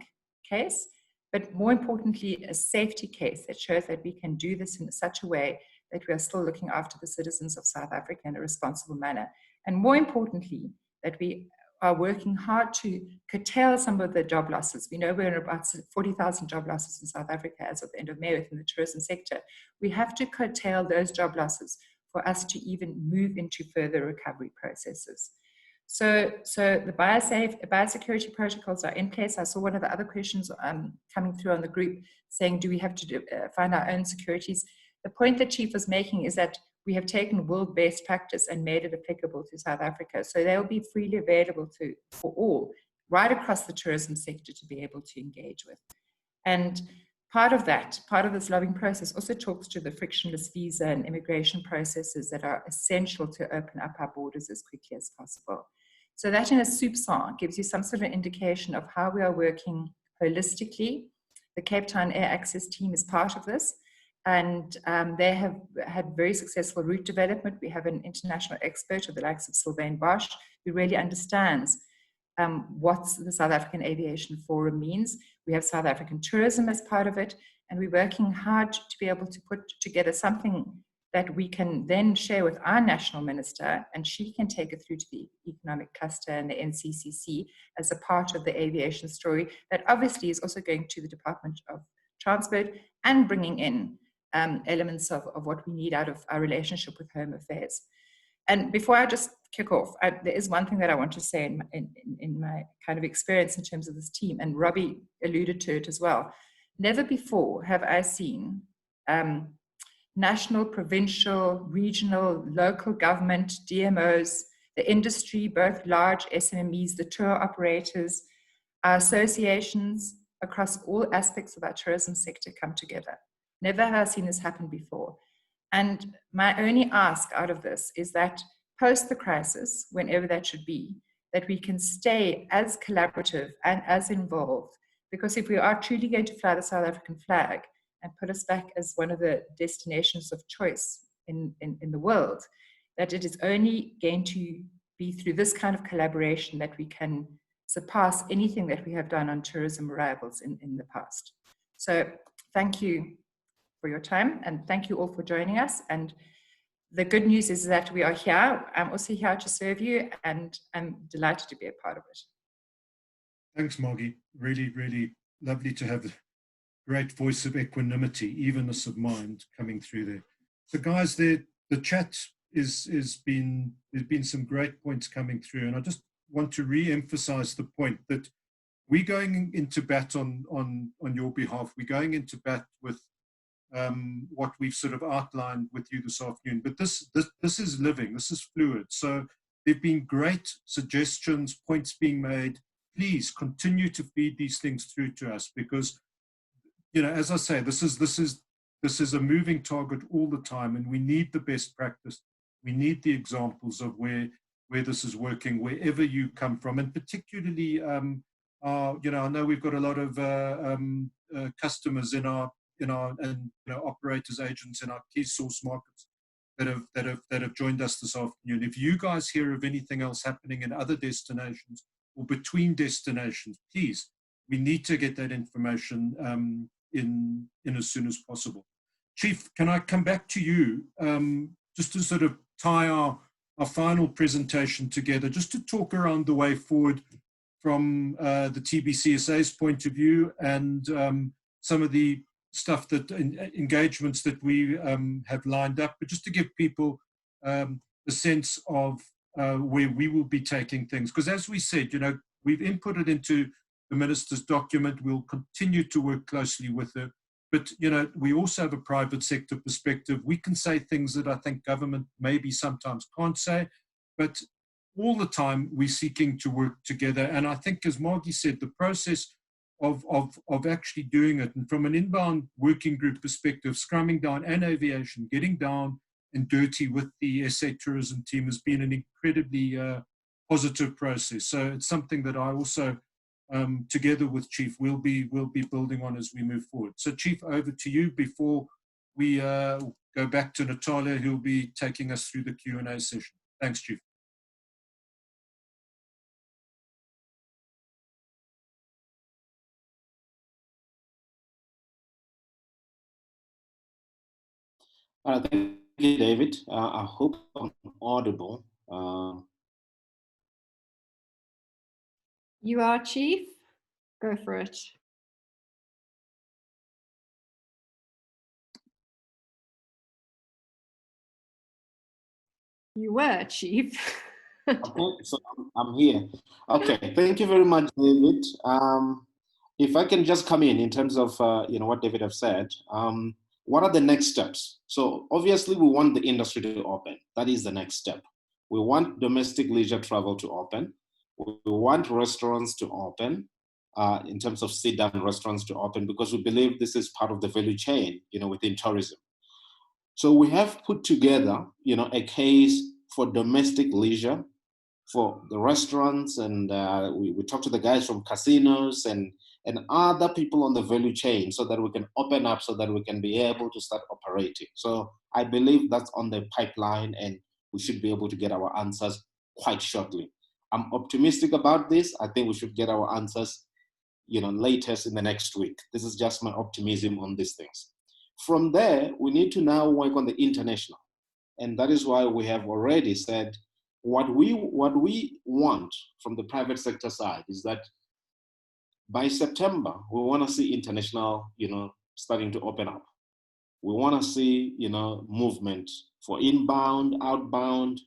case, but more importantly, a safety case that shows that we can do this in such a way that we are still looking after the citizens of South Africa in a responsible manner. And more importantly, that we are working hard to curtail some of the job losses. We know we're in about 40,000 job losses in South Africa as of the end of May within the tourism sector. We have to curtail those job losses for us to even move into further recovery processes. So the biosecurity protocols are in place. I saw one of the other questions coming through on the group saying, do we have to find our own securities? The point that Chief was making is that we have taken world-based practice and made it applicable to South Africa. So they will be freely available for all, right across the tourism sector, to be able to engage with. And part of this lobbying process also talks to the frictionless visa and immigration processes that are essential to open up our borders as quickly as possible. So that in a soupçon gives you some sort of indication of how we are working holistically. The Cape Town Air Access team is part of this, and they have had very successful route development. We have an international expert of the likes of Sylvain Bosch, who really understands what the South African Aviation Forum means. We have South African tourism as part of it, and we're working hard to be able to put together something that we can then share with our national minister, and she can take it through to the economic cluster and the NCCC as a part of the aviation story that obviously is also going to the Department of Transport and bringing in elements of what we need out of our relationship with Home Affairs. And before I just kick off, there is one thing that I want to say in my kind of experience in terms of this team, and Robbie alluded to it as well. Never before have I seen national, provincial, regional, local government, DMOs, the industry, both large SMEs, the tour operators, our associations across all aspects of our tourism sector come together. Never have I seen this happen before. And my only ask out of this is that post the crisis, whenever that should be, that we can stay as collaborative and as involved, Because if we are truly going to fly the South African flag and put us back as one of the destinations of choice in the world, that it is only going to be through this kind of collaboration that we can surpass anything that we have done on tourism arrivals in the past. So thank you for your time, and thank you all for joining us. And the good news is that we are here. I'm also here to serve you, and I'm delighted to be a part of it. Thanks, Margie. Really, really lovely to have a great voice of equanimity, evenness of mind coming through there. So guys, the chat there's been some great points coming through, and I just want to re-emphasize the point that we're going into bat on your behalf. We're going into bat with what we've sort of outlined with you this afternoon. But this is living, this is fluid. So there've been great suggestions, points being made. Please continue to feed these things through to us, because, you know, as I say, this is a moving target all the time, and we need the best practice. We need the examples of where this is working, wherever you come from, and particularly, you know, I know we've got a lot of customers in our and, you know, operators, agents in our key source markets that have joined us this afternoon. If you guys hear of anything else happening in other destinations or between destinations, please, we need to get that information in as soon as possible. Chief, can I come back to you just to sort of tie our final presentation together, just to talk around the way forward from the TBCSA's point of view, and some of the stuff that engagements that we have lined up, but just to give people a sense of where we will be taking things. Because as we said, you know, we've inputted into the minister's document. We'll continue to work closely with her. But, you know, we also have a private sector perspective. We can say things that I think government maybe sometimes can't say, but all the time we're seeking to work together. And I think, as Margie said, the process of actually doing it, and from an inbound working group perspective, scrumming down and aviation, getting down and dirty with the SA tourism team has been an incredibly positive process. So it's something that I also, together with Chief, we'll be building on as we move forward. So Chief, over to you before we go back to Natalia, who'll be taking us through the Q&A session. Thanks, Chief. Thank you, David. I hope I'm audible. You are, Chief. Go for it. You were, Chief. Okay, so I'm here. Okay, thank you very much, David. If I can just come in terms of you know, what David have said. What are the next steps? So obviously we want the industry to open. That is the next step. We want domestic leisure travel to open. We want restaurants to open, in terms of sit-down restaurants to open, because we believe this is part of the value chain, you know, within tourism. So we have put together, you know, a case for domestic leisure, for the restaurants, and we talked to the guys from casinos and other people on the value chain, so that we can open up, so that we can be able to start operating. So I believe that's on the pipeline, and we should be able to get our answers quite shortly. I'm optimistic about this. I think we should get our answers, you know, latest in the next week. This is just my optimism on these things. From there, we need to now work on the international. And that is why we have already said what we want from the private sector side is that by September, we want to see international, you know, starting to open up. We want to see, you know, movement for inbound, outbound,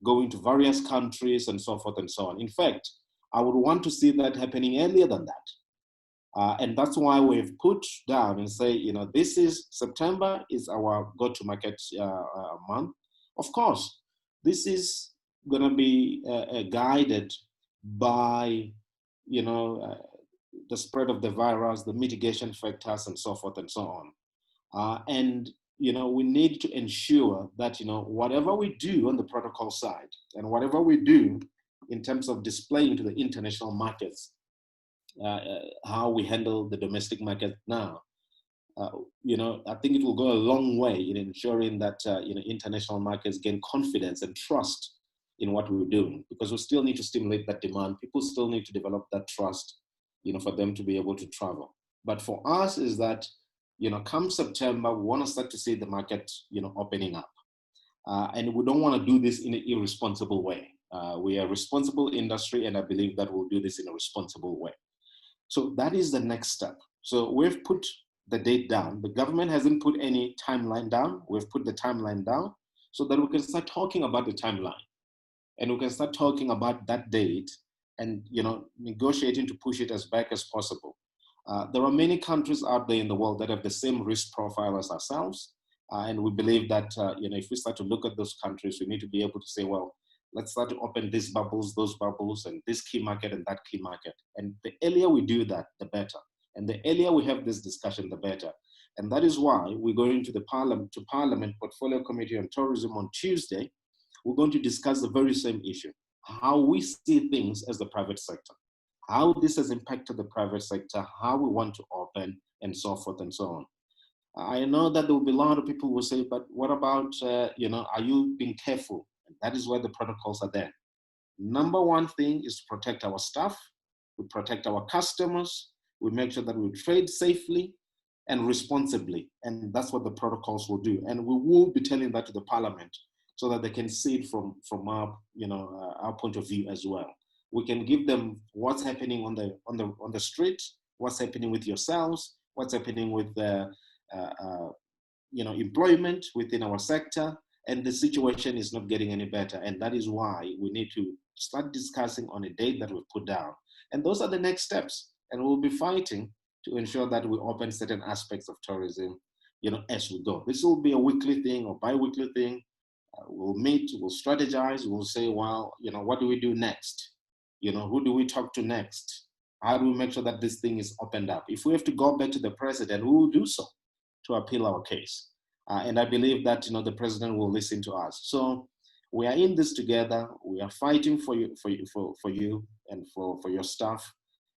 going to various countries and so forth and so on. In fact, I would want to see that happening earlier than that. And that's why we've put down and say, you know, this is September is our go-to-market month. Of course, this is going to be guided by, you know, the spread of the virus, the mitigation factors, and so forth and so on. And, you know, we need to ensure that, you know, whatever we do on the protocol side and whatever we do in terms of displaying to the international markets how we handle the domestic market now, I think it will go a long way in ensuring that international markets gain confidence and trust in what we're doing, because we still need to stimulate that demand. People still need to develop that trust, for them to be able to travel. But for us is that, come September, we want to start to see the market, opening up. And we don't want to do this in an irresponsible way. We are a responsible industry, and I believe that we'll do this in a responsible way. So that is the next step. So we've put the date down. The government hasn't put any timeline down. We've put the timeline down so that we can start talking about the timeline, and we can start talking about that date and negotiating to push it as back as possible. There are many countries out there in the world that have the same risk profile as ourselves. And we believe that if we start to look at those countries, we need to be able to say, well, let's start to open these bubbles, those bubbles, and this key market and that key market. And the earlier we do that, the better. And the earlier we have this discussion, the better. And that is why we're going to the Parliament Portfolio Committee on Tourism on Tuesday. We're going to discuss the very same issue, how we see things as the private sector, how this has impacted the private sector, how we want to open, and so forth and so on. I know that there will be a lot of people who will say, but what about, are you being careful? And that is where the protocols are there. Number one thing is to protect our staff, we protect our customers, we make sure that we trade safely and responsibly. And that's what the protocols will do. And we will be telling that to the Parliament so that they can see it from our, our point of view as well. We can give them what's happening on the street, what's happening with yourselves, what's happening with the employment within our sector, and the situation is not getting any better. And that is why we need to start discussing on a date that we've put down. And those are the next steps. And we'll be fighting to ensure that we open certain aspects of tourism, as we go. This will be a weekly thing or bi-weekly thing. We'll meet, we'll strategize, we'll say, well, what do we do next? Who do we talk to next? How do we make sure that this thing is opened up? If we have to go back to the president, we will do so to appeal our case. And I believe that, the president will listen to us. So we are in this together. We are fighting for you and for your staff.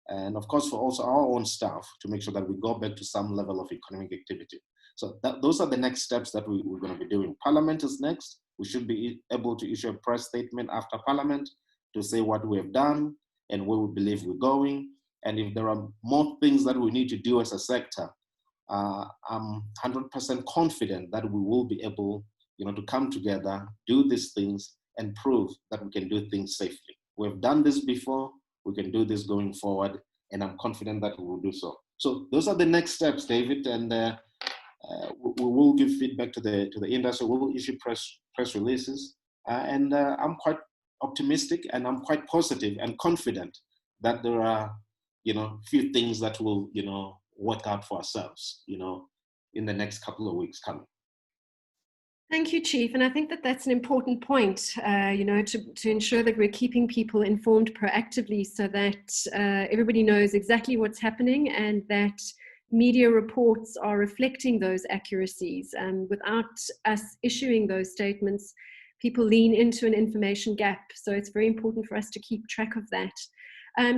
And of course, for also our own staff, to make sure that we go back to some level of economic activity. So those are the next steps that we're going to be doing. Parliament is next. We should be able to issue a press statement after Parliament to say what we have done and where we believe we're going. And if there are more things that we need to do as a sector, I'm 100% confident that we will be able, to come together, do these things, and prove that we can do things safely. We've done this before. We can do this going forward, and I'm confident that we will do so. So those are the next steps, David, and we will give feedback to the industry. We will issue press releases, and I'm quite optimistic, and I'm quite positive and confident that there are, few things that will, work out for ourselves, in the next couple of weeks coming. Thank you, Chief. And I think that that's an important point, to ensure that we're keeping people informed proactively so that everybody knows exactly what's happening and that media reports are reflecting those accuracies. And without us issuing those statements, people lean into an information gap. So it's very important for us to keep track of that.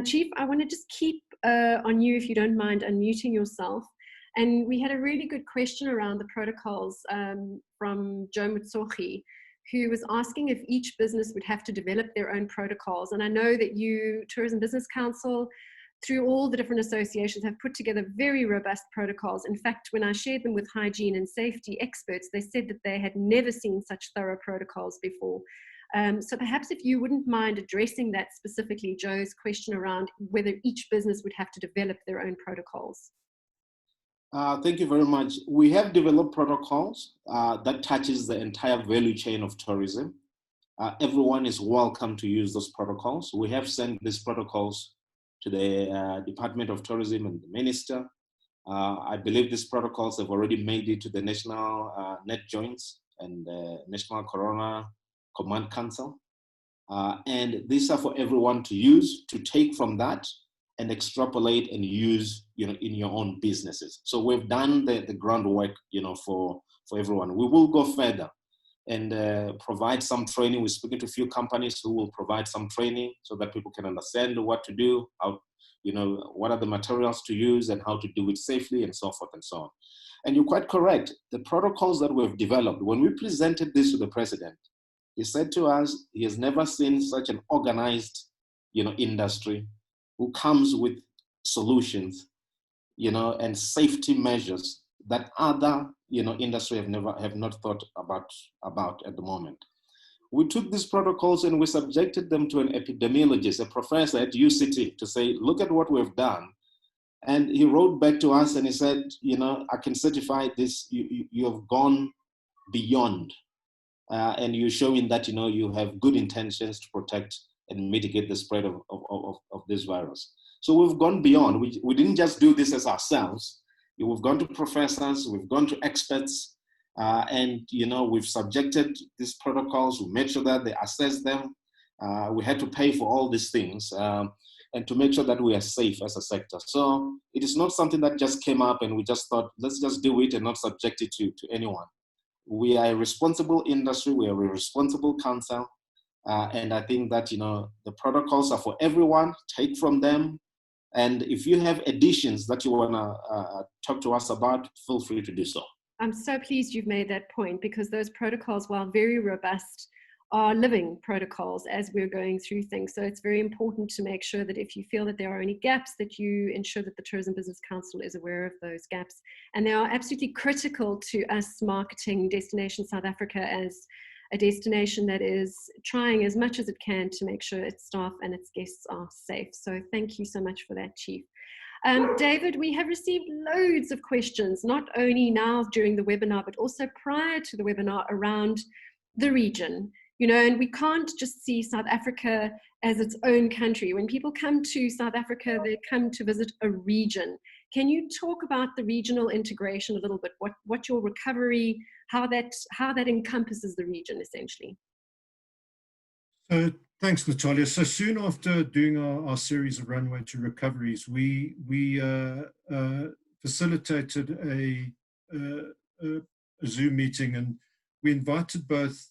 Chief, I want to just keep on you, if you don't mind, unmuting yourself. And we had a really good question around the protocols from Joe Mutsochi, who was asking if each business would have to develop their own protocols. And I know that you, Tourism Business Council, through all the different associations, have put together very robust protocols. In fact, when I shared them with hygiene and safety experts, they said that they had never seen such thorough protocols before. So perhaps if you wouldn't mind addressing that specifically, Joe's question around whether each business would have to develop their own protocols. Thank you very much. We have developed protocols that touches the entire value chain of tourism. Everyone is welcome to use those protocols. We have sent these protocols to the Department of Tourism and the Minister. I believe these protocols have already made it to the National Net Joints and the National Corona Command Council. And these are for everyone to use, to take from that and extrapolate and use, in your own businesses. So we've done the groundwork, for everyone. We will go further and provide some training. We're speaking to a few companies who will provide some training so that people can understand what to do, how what are the materials to use and how to do it safely and so forth and so on. And you're quite correct. The protocols that we've developed, when we presented this to the president, he said to us, he has never seen such an organized, industry who comes with solutions, and safety measures that other, industry have not thought about at the moment. We took these protocols and we subjected them to an epidemiologist, a professor at UCT, to say, look at what we've done. And he wrote back to us and he said, I can certify this, you have gone beyond. And you're showing that, you have good intentions to protect and mitigate the spread of this virus. So we've gone beyond. We didn't just do this as ourselves. We've gone to professors, we've gone to experts, and we've subjected these protocols. We made sure that they assess them. We had to pay for all these things and to make sure that we are safe as a sector. So it is not something that just came up and we just thought, let's just do it and not subject it to anyone. We are a responsible industry. We are a responsible council. And I think that, the protocols are for everyone. Take from them. And if you have additions that you want to talk to us about, feel free to do so. I'm so pleased you've made that point, because those protocols, while very robust, are living protocols as we're going through things. So it's very important to make sure that if you feel that there are any gaps, that you ensure that the Tourism Business Council is aware of those gaps. And they are absolutely critical to us marketing Destination South Africa as a destination that is trying as much as it can to make sure its staff and its guests are safe. So thank you so much for that, Chief. David, we have received loads of questions, not only now during the webinar, but also prior to the webinar around the region. And we can't just see South Africa as its own country. When people come to South Africa, they come to visit a region. Can you talk about the regional integration a little bit? What your recovery, how that encompasses the region, essentially? Thanks, Natalia. So soon after doing our series of Runway to Recoveries, we facilitated a Zoom meeting, and we invited both,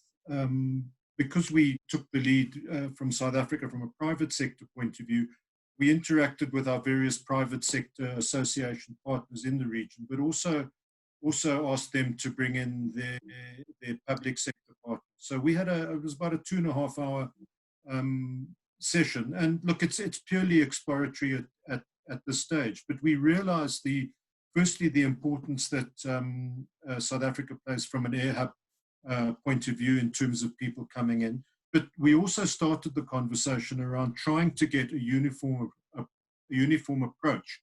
because we took the lead from South Africa from a private sector point of view, we interacted with our various private sector association partners in the region, but also asked them to bring in their public sector partners. So we had it was about a 2.5 hour session. And look, it's purely exploratory at this stage, but we realized firstly the importance that South Africa plays from an air hub point of view in terms of people coming in. But we also started the conversation around trying to get a uniform approach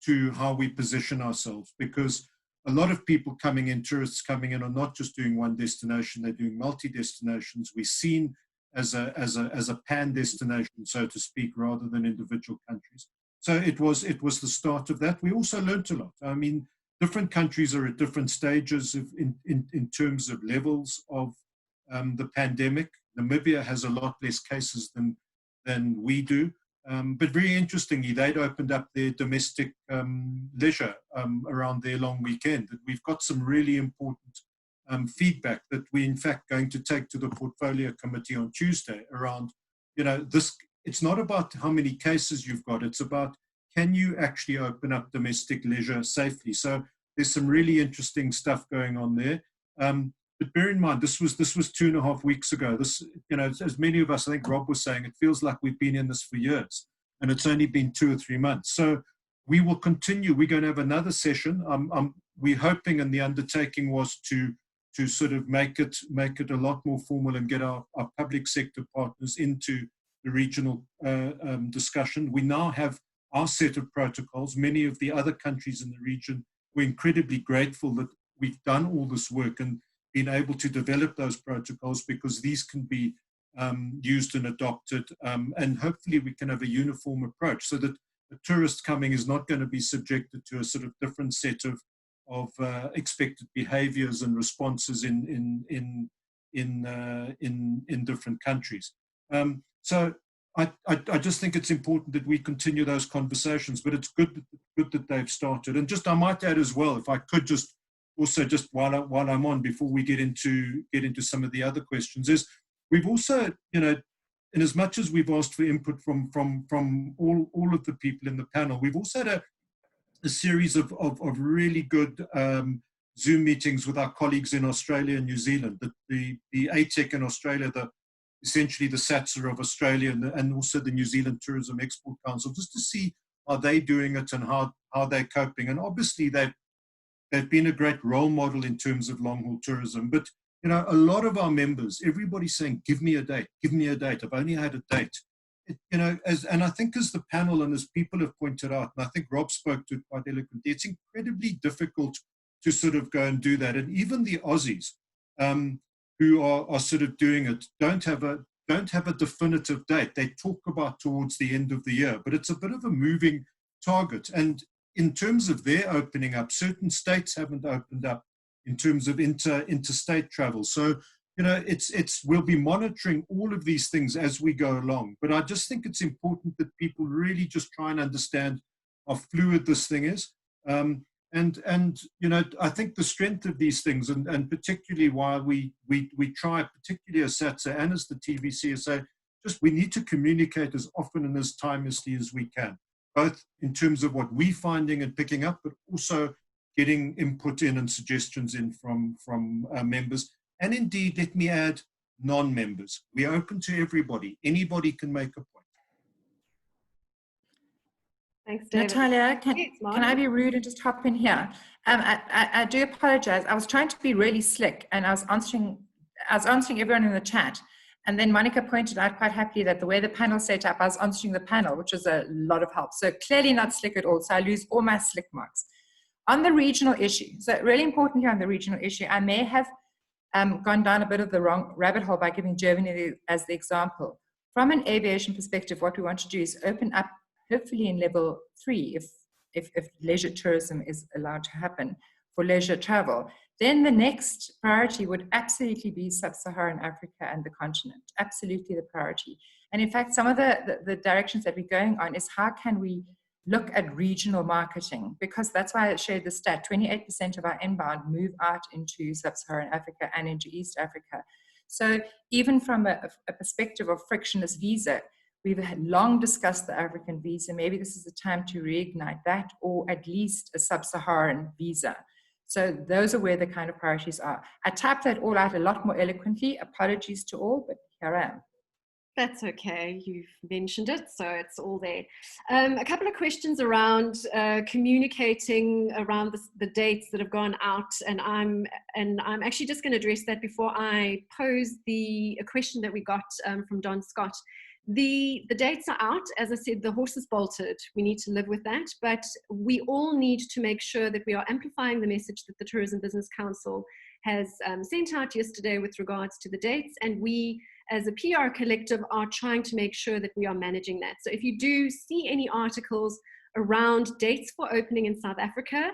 to how we position ourselves, because a lot of people coming in, tourists coming in, are not just doing one destination, they're doing multi-destinations. We're seen as a pan destination, so to speak, rather than individual countries. So it was the start of that. We also learned a lot. I mean, different countries are at different stages in terms of levels of the pandemic. Namibia has a lot less cases than we do. But very interestingly, they'd opened up their domestic leisure around their long weekend. And we've got some really important feedback that we're in fact going to take to the portfolio committee on Tuesday around, this. It's not about how many cases you've got. It's about, can you actually open up domestic leisure safely? So there's some really interesting stuff going on there. But bear in mind, this was 2.5 weeks ago. This, as many of us, I think Rob was saying, it feels like we've been in this for years, and it's only been 2 or 3 months. So we will continue. We're going to have another session. We're hoping, and the undertaking was to sort of make it a lot more formal and get our public sector partners into the regional discussion. We now have our set of protocols. Many of the other countries in the region, we're incredibly grateful that we've done all this work and been able to develop those protocols, because these can be used and adopted, and hopefully we can have a uniform approach so that a tourist coming is not going to be subjected to a sort of different set of expected behaviors and responses in different countries. So I just think it's important that we continue those conversations, but it's good that they've started. And just, I might add as well, if I could just while I'm on, before we get into some of the other questions, is we've also, in as much as we've asked for input from all of the people in the panel, we've also had a series of really good Zoom meetings with our colleagues in Australia and New Zealand, the ATEC in Australia, essentially the SATSA of Australia, and also the New Zealand Tourism Export Council, just to see how they're doing it and how they're coping. And obviously they've been a great role model in terms of long-haul tourism. But, you know, a lot of our members, everybody's saying, give me a date, give me a date. I've only had a date. You know, and I think as the panel and as people have pointed out, and I think Rob spoke to it quite eloquently, it's incredibly difficult to sort of go and do that. And even the Aussies who are sort of doing it don't have a definitive date. They talk about towards the end of the year, but it's a bit of a moving target. And in terms of their opening up, certain states haven't opened up in terms of interstate travel. So, you know, we'll be monitoring all of these things as we go along. But I just think it's important that people really just try and understand how fluid this thing is. And you know, I think the strength of these things, and particularly why we try, particularly as SATSA and as the TBCSA, just we need to communicate as often and as timelessly as we can, both in terms of what we're finding and picking up, but also getting input in and suggestions in from members. And indeed, let me add, non-members. We're open to everybody. Anybody can make a point. Thanks, David. Natalia, can I be rude and just hop in here? I do apologize. I was trying to be really slick, and I was answering everyone in the chat. And then Monica pointed out quite happily that the way the panel set up, I was answering the panel, which was a lot of help. So clearly not slick at all. So I lose all my slick marks. On the regional issue, so really important here on the regional issue, I may have gone down a bit of the wrong rabbit hole by giving Germany as the example. From an aviation perspective, what we want to do is open up, hopefully in level 3, if leisure tourism is allowed to happen for leisure travel. Then the next priority would absolutely be sub-Saharan Africa and the continent, absolutely the priority. And in fact, some of the directions that we're going on is how can we look at regional marketing, because that's why I showed the stat, 28% of our inbound move out into sub-Saharan Africa and into East Africa. So even from a perspective of frictionless visa, we've long discussed the African visa. Maybe this is the time to reignite that, or at least a sub-Saharan visa. So those are where the kind of priorities are. I typed that all out a lot more eloquently. Apologies to all, but here I am. That's okay. You've mentioned it, so it's all there. A couple of questions around communicating around the dates that have gone out, and I'm actually just going to address that before I pose a question that we got from Don Scott. The dates are out. As I said, the horse is bolted. We need to live with that, but we all need to make sure that we are amplifying the message that the Tourism Business Council has sent out yesterday with regards to the dates, and we as a PR collective are trying to make sure that we are managing that. So if you do see any articles around dates for opening in South Africa,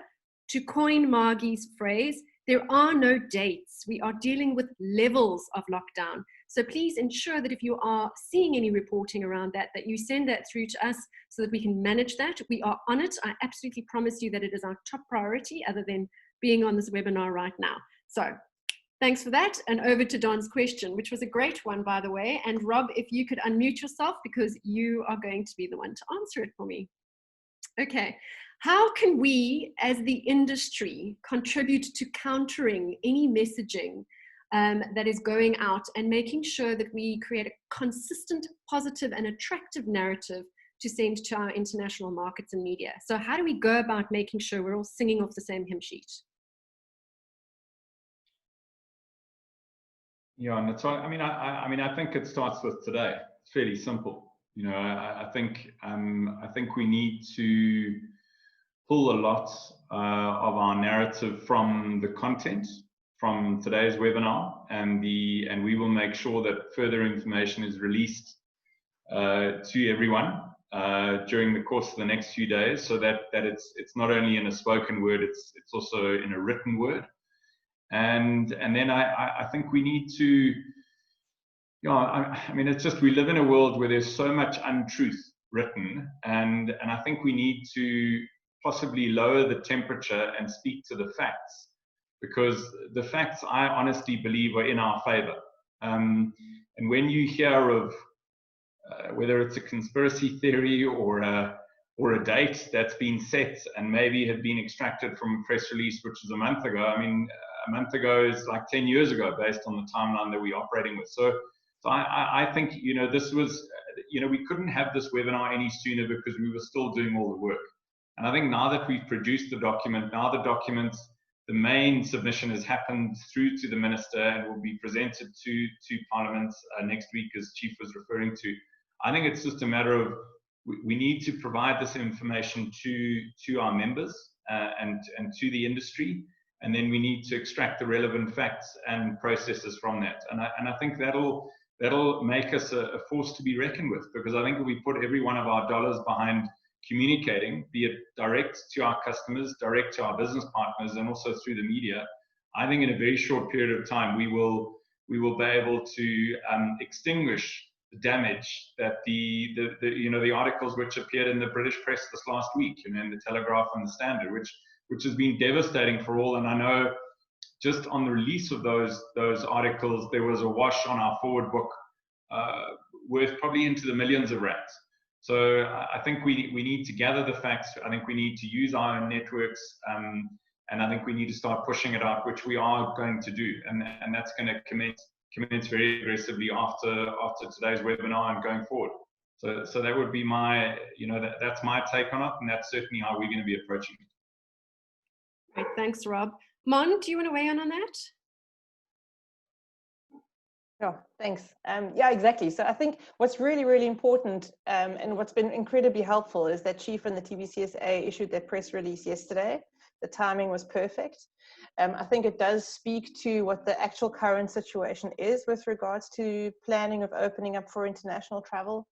to coin Margie's phrase, there are no dates. We are dealing with levels of lockdown. So please ensure that if you are seeing any reporting around that, that you send that through to us so that we can manage that. We are on it. I absolutely promise you that it is our top priority, other than being on this webinar right now. So thanks for that. And over to Don's question, which was a great one, by the way. And Rob, if you could unmute yourself, because you are going to be the one to answer it for me. Okay. How can we, as the industry, contribute to countering any messaging that is going out and making sure that we create a consistent, positive, and attractive narrative to send to our international markets and media? So how do we go about making sure we're all singing off the same hymn sheet? Yeah, and so I mean, I think it starts with today. It's fairly simple. You know, I think we need to pull a lot of our narrative from the content from today's webinar, and we will make sure that further information is released to everyone during the course of the next few days, so that it's not only in a spoken word, it's also in a written word. And then I think we need to, you know, I mean, it's just, we live in a world where there's so much untruth written, and I think we need to possibly lower the temperature and speak to the facts, because the facts, I honestly believe, are in our favor. And when you hear of whether it's a conspiracy theory or a date that's been set and maybe had been extracted from a press release, which is a month ago. I mean, a month ago is like 10 years ago based on the timeline that we're operating with. So I think, this was, we couldn't have this webinar any sooner because we were still doing all the work. And I think now that we've produced the document, the main submission has happened through to the minister and will be presented to Parliament next week, as Chief was referring to. I think it's just a matter of we need to provide this information to our members and to the industry, and then we need to extract the relevant facts and processes from that. And I think that'll make us a force to be reckoned with, because I think if we put every one of our dollars behind communicating, be it direct to our customers, direct to our business partners, and also through the media, I think in a very short period of time we will be able to extinguish the damage that the articles which appeared in the British press this last week, in the Telegraph and the Standard, which has been devastating for all. And I know just on the release of those articles, there was a wash on our forward book worth probably into the millions of rands. So I think we need to gather the facts. I think we need to use our own networks, and I think we need to start pushing it out, which we are going to do, and that's going to commence very aggressively after today's webinar and going forward. So that would be my, that's my take on it, and that's certainly how we're going to be approaching it. Great, thanks, Rob. Mon, do you want to weigh in on that? Yeah, thanks. Yeah, exactly. So I think what's really, really important and what's been incredibly helpful is that Chief and the TBCSA issued their press release yesterday. The timing was perfect. I think it does speak to what the actual current situation is with regards to planning of opening up for international travel.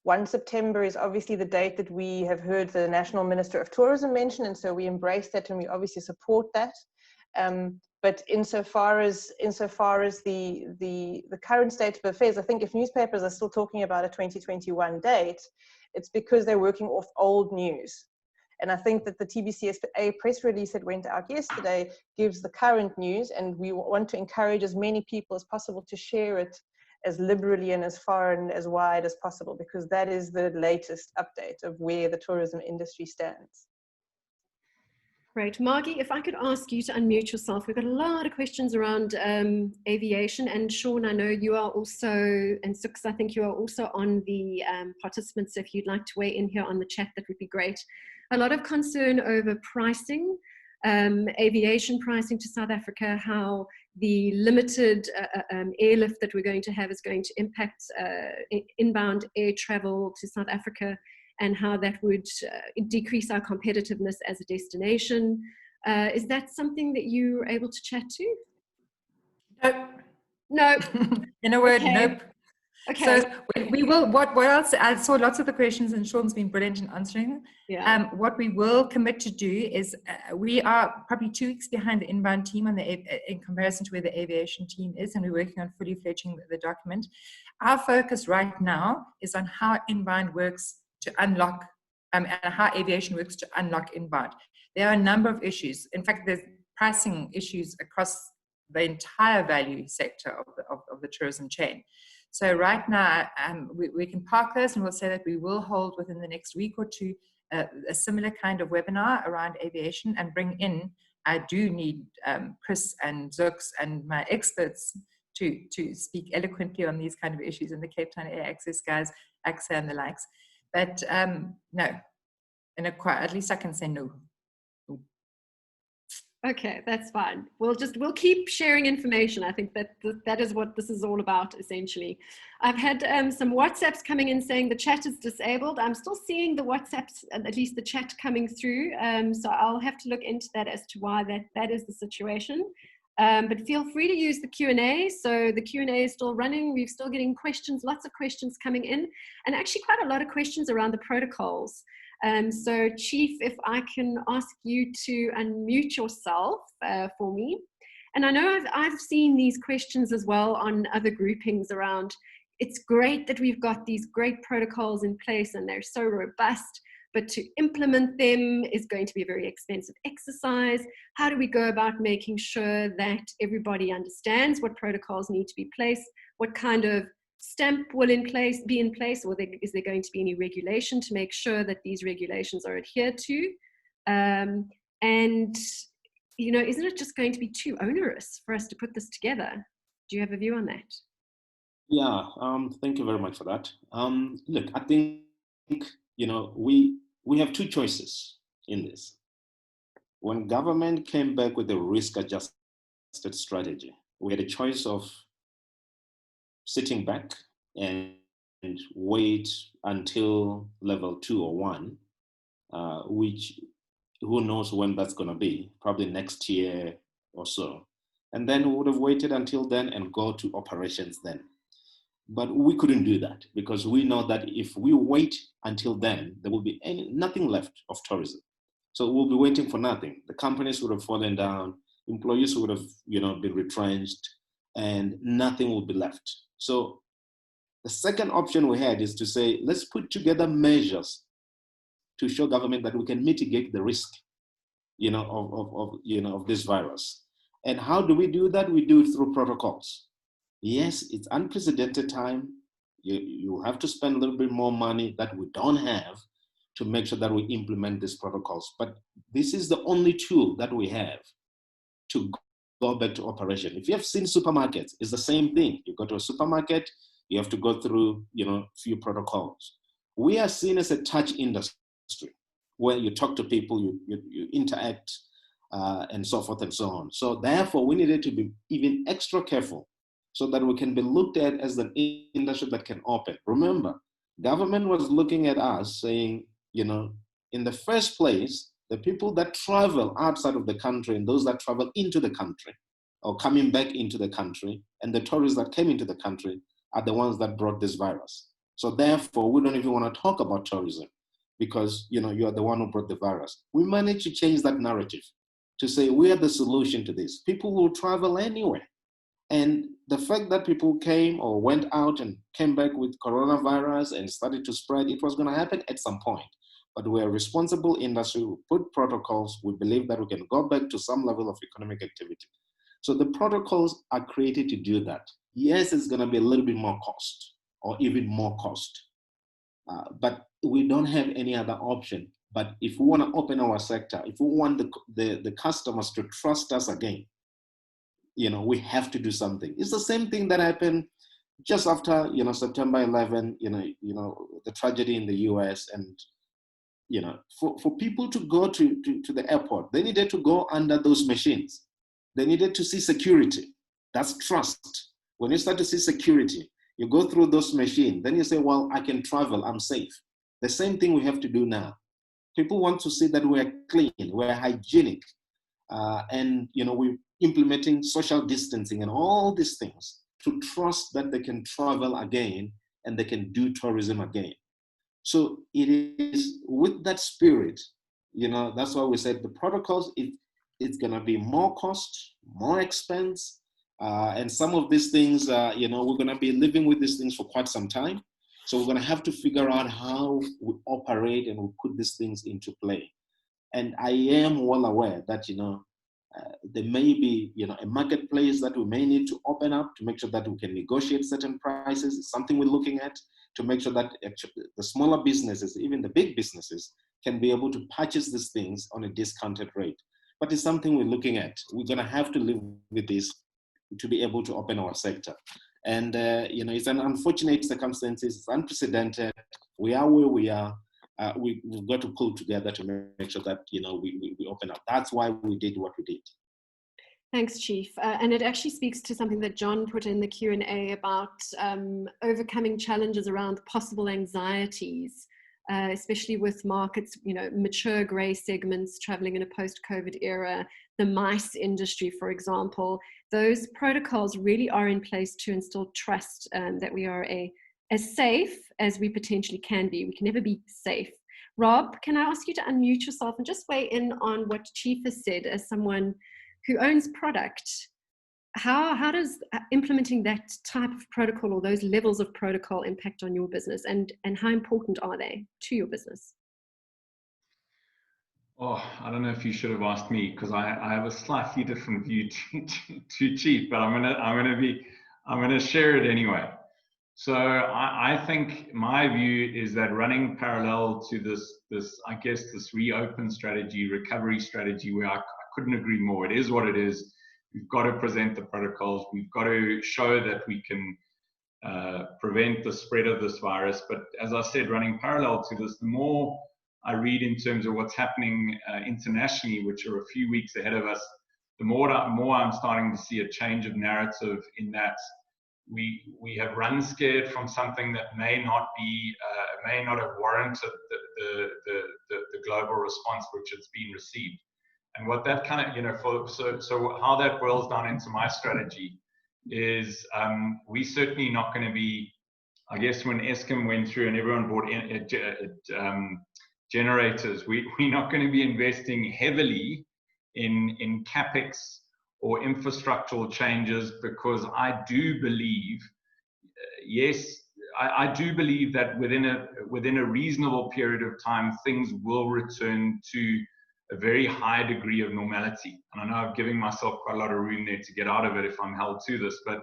1 September is obviously the date that we have heard the National Minister of Tourism mention, and so we embrace that and we obviously support that. But insofar as the current state of affairs, I think if newspapers are still talking about a 2021 date, it's because they're working off old news. And I think that the TBCSA press release that went out yesterday gives the current news, and we want to encourage as many people as possible to share it as liberally and as far and as wide as possible, because that is the latest update of where the tourism industry stands. Great. Margie, if I could ask you to unmute yourself. We've got a lot of questions around aviation, and Sean, I know you are also, and Sux, I think you are also on the participants. If you'd like to weigh in here on the chat, that would be great. A lot of concern over pricing, aviation pricing to South Africa, how the limited airlift that we're going to have is going to impact inbound air travel to South Africa, and how that would decrease our competitiveness as a destination. Is that something that you were able to chat to? Nope. No. In a word, Okay. nope. Okay. So we will, what else? I saw lots of the questions and Sean's been brilliant in answering them. Yeah. What we will commit to do is we are probably 2 weeks behind the inbound team in comparison to where the aviation team is, and we're working on fully fledging the document. Our focus right now is on how inbound works to unlock, and how aviation works to unlock inbound. There are a number of issues. In fact, there's pricing issues across the entire value sector of the tourism chain. So right now, we can park those, and we'll say that we will hold within the next week or two a similar kind of webinar around aviation, and bring in, I do need Chris and Zux and my experts to speak eloquently on these kind of issues, and the Cape Town Air Access guys, AXA and the likes. But no, at least I can say no. Okay, that's fine. We'll keep sharing information. I think that is what this is all about, essentially. I've had some WhatsApps coming in saying the chat is disabled. I'm still seeing the WhatsApps, at least the chat coming through. So I'll have to look into that as to why that is the situation. But feel free to use the Q&A. So the Q&A is still running. We're still getting questions, lots of questions coming in, and actually quite a lot of questions around the protocols. So Chief, if I can ask you to unmute yourself for me. And I know I've seen these questions as well on other groupings around, it's great that we've got these great protocols in place and they're so robust, but to implement them is going to be a very expensive exercise. How do we go about making sure that everybody understands what protocols need to be placed? What kind of stamp will be in place, or is there going to be any regulation to make sure that these regulations are adhered to? And, you know, isn't it just going to be too onerous for us to put this together? Do you have a view on that? Yeah, thank you very much for that. Look, I think, you know, we have two choices in this. When government came back with a risk-adjusted strategy, we had a choice of sitting back and wait until level 2 or 1, which who knows when that's going to be, probably next year or so. And then we would have waited until then and go to operations then. But we couldn't do that because we know that if we wait until then, there will be nothing left of tourism. So we'll be waiting for nothing. The companies would have fallen down, employees would have, you know, been retrenched, and nothing will be left. So the second option we had is to say, let's put together measures to show government that we can mitigate the risk, you know, of this virus. And how do we do that? We do it through protocols. Yes, it's unprecedented time. You have to spend a little bit more money that we don't have to make sure that we implement these protocols. But this is the only tool that we have to go back to operation. If you have seen supermarkets, it's the same thing. You go to a supermarket, you have to go through, you know, few protocols. We are seen as a touch industry where you talk to people, you interact, and so forth and so on. So therefore, we needed to be even extra careful so that we can be looked at as an industry that can open. Remember, government was looking at us saying, you know, in the first place, the people that travel outside of the country and those that travel into the country or coming back into the country and the tourists that came into the country are the ones that brought this virus. So therefore, we don't even want to talk about tourism because, you know, you are the one who brought the virus. We managed to change that narrative to say we are the solution to this. People will travel anywhere. And the fact that people came or went out and came back with coronavirus and started to spread, it was going to happen at some point. But we're a responsible industry, we put protocols, we believe that we can go back to some level of economic activity. So the protocols are created to do that. Yes, it's going to be a little bit more cost or even more cost, but we don't have any other option. But if we want to open our sector, if we want the customers to trust us again, you know, we have to do something. It's the same thing that happened just after, you know, September 11, you know, the tragedy in the US. And, you know, for people to go to the airport, they needed to go under those machines. They needed to see security. That's trust. When you start to see security, you go through those machines, then you say, well, I can travel, I'm safe. The same thing we have to do now. People want to see that we're clean, we're hygienic, and, you know, we're implementing social distancing and all these things to trust that they can travel again and they can do tourism again. So it is with that spirit, you know, that's why we said the protocols, it's going to be more cost, more expense, and some of these things, you know, we're going to be living with these things for quite some time. So we're going to have to figure out how we operate and we put these things into play. And I am well aware that, you know, there may be, you know, a marketplace that we may need to open up to make sure that we can negotiate certain prices. It's something we're looking at to make sure that actually the smaller businesses, even the big businesses, can be able to purchase these things on a discounted rate. But it's something we're looking at. We're going to have to live with this to be able to open our sector. And, you know, it's an unfortunate circumstances. It's unprecedented. We are where we are. We've got to pull together to make sure that, you know, we open up. That's why we did what we did. Thanks, Chief. And it actually speaks to something that John put in the Q&A about overcoming challenges around possible anxieties, especially with markets, you know, mature grey segments traveling in a post-COVID era, the MICE industry, for example. Those protocols really are in place to instill trust that we are as safe as we potentially can be. We can never be safe. Rob, can I ask you to unmute yourself and just weigh in on what Chief has said as someone who owns product? How does implementing that type of protocol or those levels of protocol impact on your business, and how important are they to your business? Oh, I don't know if you should have asked me, because I have a slightly different view to Chief, but I'm gonna share it anyway. So I think my view is that running parallel to this I guess this reopen strategy, recovery strategy, where I couldn't agree more. It is what it is. We've got to present the protocols. We've got to show that we can prevent the spread of this virus. But as I said, running parallel to this, the more I read in terms of what's happening internationally, which are a few weeks ahead of us, the more I'm starting to see a change of narrative in that we have run scared from something that may not have warranted the global response which has been received. And what that kind of, so how that boils down into my strategy is we certainly not going to be, I guess when Eskom went through and everyone bought generators, we're not going to be investing heavily in CapEx or infrastructural changes, because I do believe, I do believe that within a reasonable period of time, things will return to a very high degree of normality. And I know I'm giving myself quite a lot of room there to get out of it if I'm held to this, but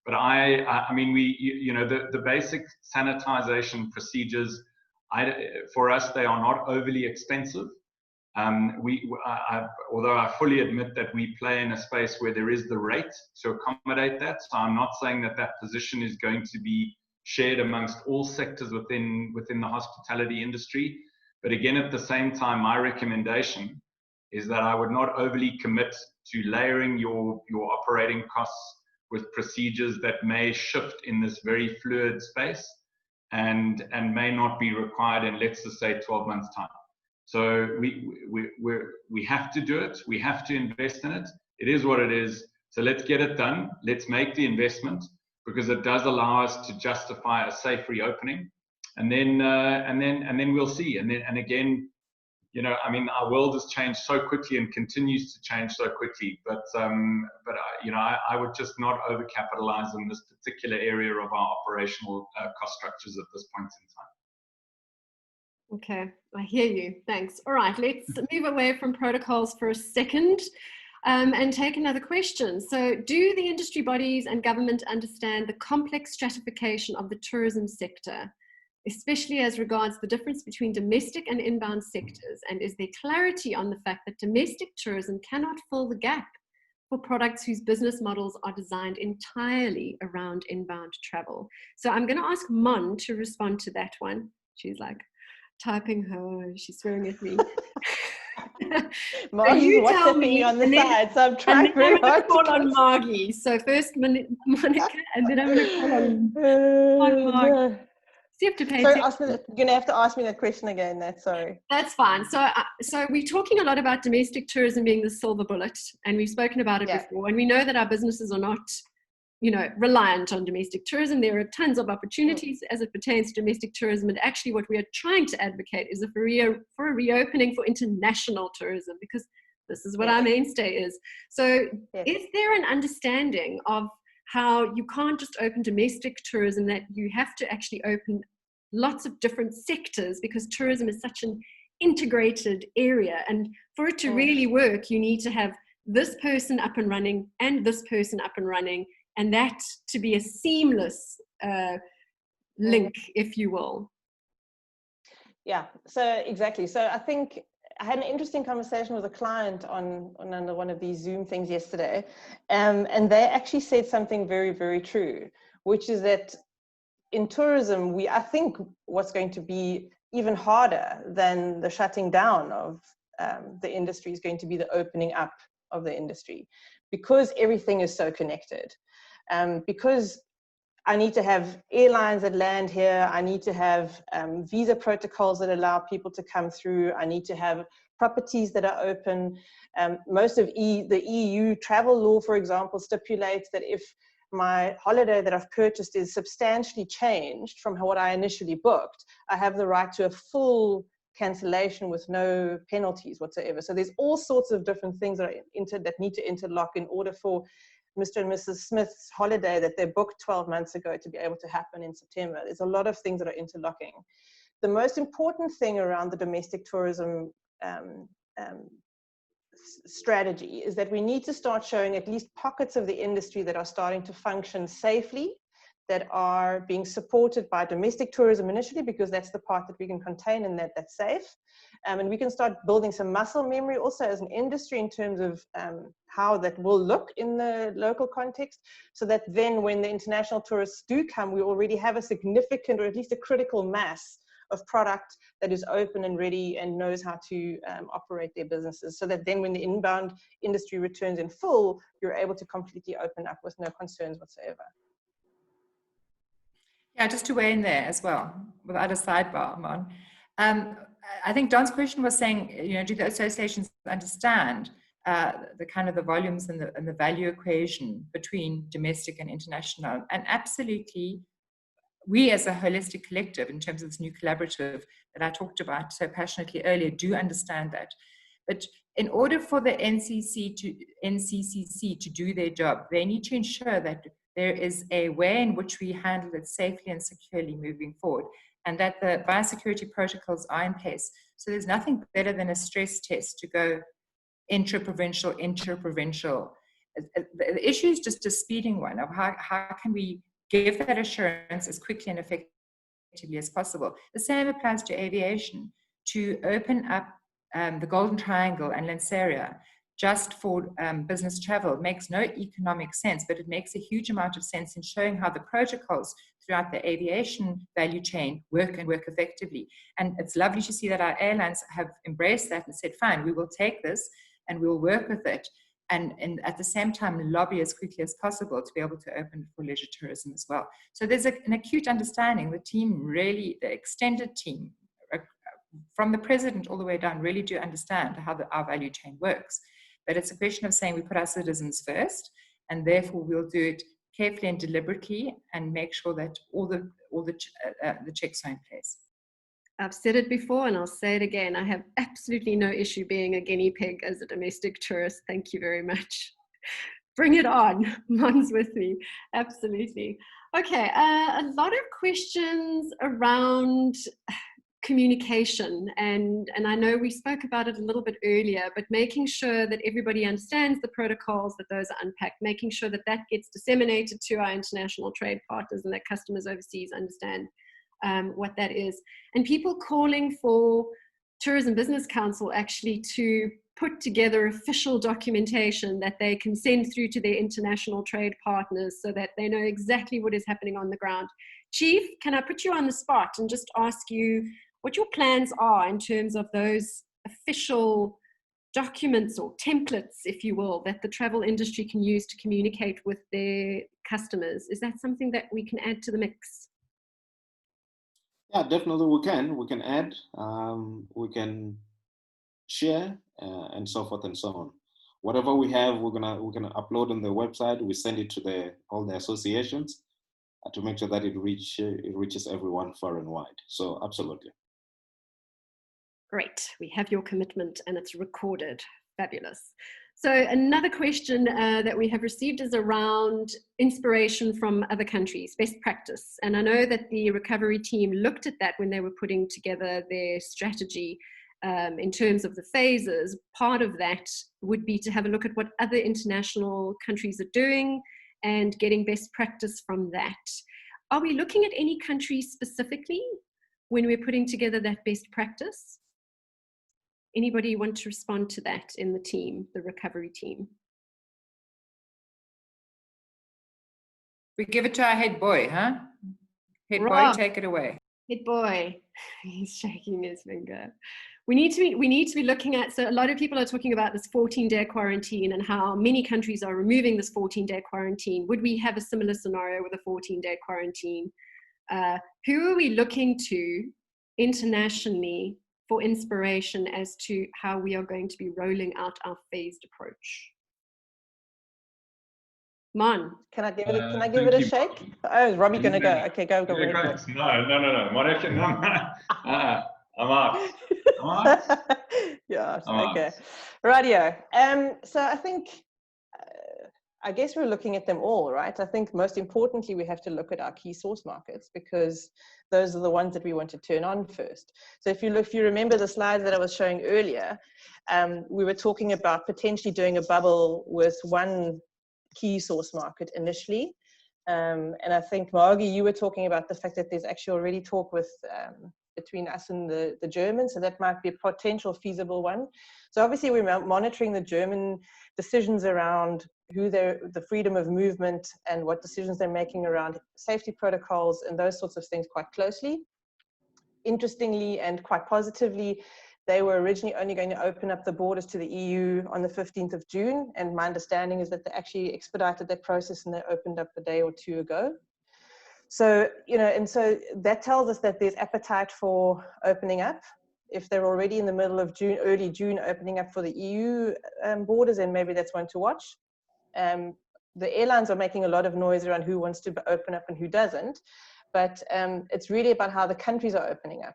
I mean, the basic sanitization procedures, for us, they are not overly expensive. Although I fully admit that we play in a space where there is the rate to accommodate that. So I'm not saying that position is going to be shared amongst all sectors within the hospitality industry. But again, at the same time, my recommendation is that I would not overly commit to layering your operating costs with procedures that may shift in this very fluid space and may not be required in, let's just say, 12 months' time. So we have to do it. We have to invest in it. It is what it is. So let's get it done. Let's make the investment, because it does allow us to justify a safe reopening. And then we'll see. And again, I mean, our world has changed so quickly and continues to change so quickly. But I would just not overcapitalize in this particular area of our operational cost structures at this point in time. Okay, I hear you. Thanks. All right, let's move away from protocols for a second and take another question. So, do the industry bodies and government understand the complex stratification of the tourism sector, especially as regards the difference between domestic and inbound sectors? And is there clarity on the fact that domestic tourism cannot fill the gap for products whose business models are designed entirely around inbound travel? So I'm going to ask Mon to respond to that one. She's like typing she's swearing at me. Margie's you tell WhatsApping me on the then, side, so I'm trying very hard to call on Margie. So first Monica, and then I'm going to call on Margie. No. So you have to pay Sorry, attention. you're going to have to ask me that question again. Sorry. That's fine. So we're talking a lot about domestic tourism being the silver bullet, and we've spoken about it before. And we know that our businesses are not, reliant on domestic tourism. There are tons of opportunities as it pertains to domestic tourism. And actually what we are trying to advocate is for a reopening for international tourism, because this is what our mainstay is. So is there an understanding of how you can't just open domestic tourism, that you have to actually open lots of different sectors, because tourism is such an integrated area, and for it to really work, you need to have this person up and running and this person up and running, and that to be a seamless link, if you will. Yeah, so exactly. So I think I had an interesting conversation with a client on one of these Zoom things yesterday, and they actually said something very, very true, which is that in tourism, I think what's going to be even harder than the shutting down of the industry is going to be the opening up of the industry, because everything is so connected. Because I need to have airlines that land here. I need to have visa protocols that allow people to come through. I need to have properties that are open. Most of the EU travel law, for example, stipulates that if my holiday that I've purchased is substantially changed from what I initially booked, I have the right to a full cancellation with no penalties whatsoever. So there's all sorts of different things that need to interlock in order for Mr. and Mrs. Smith's holiday that they booked 12 months ago to be able to happen in September. There's a lot of things that are interlocking. The most important thing around the domestic tourism strategy is that we need to start showing at least pockets of the industry that are starting to function safely, that are being supported by domestic tourism initially, because that's the part that we can contain and that's safe. And we can start building some muscle memory also as an industry in terms of how that will look in the local context, so that then when the international tourists do come, we already have a significant, or at least a critical mass of product that is open and ready and knows how to operate their businesses, so that then when the inbound industry returns in full, you're able to completely open up with no concerns whatsoever. Yeah, just to weigh in there as well, without a sidebar, Mon. I think Don's question was saying, do the associations understand the kind of the volumes and the value equation between domestic and international? And absolutely, we as a holistic collective, in terms of this new collaborative that I talked about so passionately earlier, do understand that. But in order for the NCCC to do their job, they need to ensure that there is a way in which we handle it safely and securely moving forward, and that the biosecurity protocols are in place. So there's nothing better than a stress test to go intra-provincial. The issue is just a speeding one of how can we give that assurance as quickly and effectively as possible. The same applies to aviation. To open up the Golden Triangle and Lanseria just for business travel makes no economic sense, but it makes a huge amount of sense in showing how the protocols throughout the aviation value chain work and work effectively. And it's lovely to see that our airlines have embraced that and said, fine, we will take this and we'll work with it. And at the same time, lobby as quickly as possible to be able to open for leisure tourism as well. So there's an acute understanding. The team really, the extended team, from the president all the way down, really do understand how our value chain works. But it's a question of saying we put our citizens first, and therefore we'll do it carefully and deliberately and make sure that all the checks are in place. I've said it before and I'll say it again. I have absolutely no issue being a guinea pig as a domestic tourist. Thank you very much. Bring it on. Mon's with me. Absolutely. Okay. A lot of questions around communication, and I know we spoke about it a little bit earlier, but making sure that everybody understands the protocols, that those are unpacked, making sure that that gets disseminated to our international trade partners and that customers overseas understand what that is. And people calling for Tourism Business Council actually to put together official documentation that they can send through to their international trade partners so that they know exactly what is happening on the ground. Chief, can I put you on the spot and just ask you what your plans are in terms of those official documents or templates, if you will, that the travel industry can use to communicate with their customers? Is that something that we can add to the mix? Yeah, definitely we can. We can add, we can share, and so forth and so on. Whatever we have, we're gonna upload on the website. We send it to all the associations to make sure that it reaches everyone far and wide. So absolutely. Great, we have your commitment and it's recorded. Fabulous. So another question that we have received is around inspiration from other countries, best practice. And I know that the recovery team looked at that when they were putting together their strategy in terms of the phases. Part of that would be to have a look at what other international countries are doing and getting best practice from that. Are we looking at any country specifically when we're putting together that best practice? Anybody want to respond to that in the team, the recovery team? We give it to our head boy, huh? Head boy, take it away. Head boy, he's shaking his finger. We need to be looking at, so a lot of people are talking about this 14-day quarantine and how many countries are removing this 14-day quarantine. Would we have a similar scenario with a 14-day quarantine? Who are we looking to internationally for inspiration as to how we are going to be rolling out our phased approach? Mon. Can I give it a shake? Oh, is Robbie going to go? Okay, go. No. I'm out. Yeah, okay. Radio. So I think, I guess we're looking at them all, right? I think most importantly, we have to look at our key source markets because those are the ones that we want to turn on first. So if you remember the slides that I was showing earlier, we were talking about potentially doing a bubble with one key source market initially, And I think, Margie, you were talking about the fact that there's actually already talk with between us and the Germans, so that might be a potential feasible one. So obviously we're monitoring the German decisions around the freedom of movement and what decisions they're making around safety protocols and those sorts of things quite closely. Interestingly and quite positively, they were originally only going to open up the borders to the EU on the 15th of June, and my understanding is that they actually expedited that process and they opened up a day or two ago. So, and so that tells us that there's appetite for opening up. If they're already in the middle of June, early June, opening up for the EU borders, and maybe that's one to watch. The airlines are making a lot of noise around who wants to open up and who doesn't, but it's really about how the countries are opening up.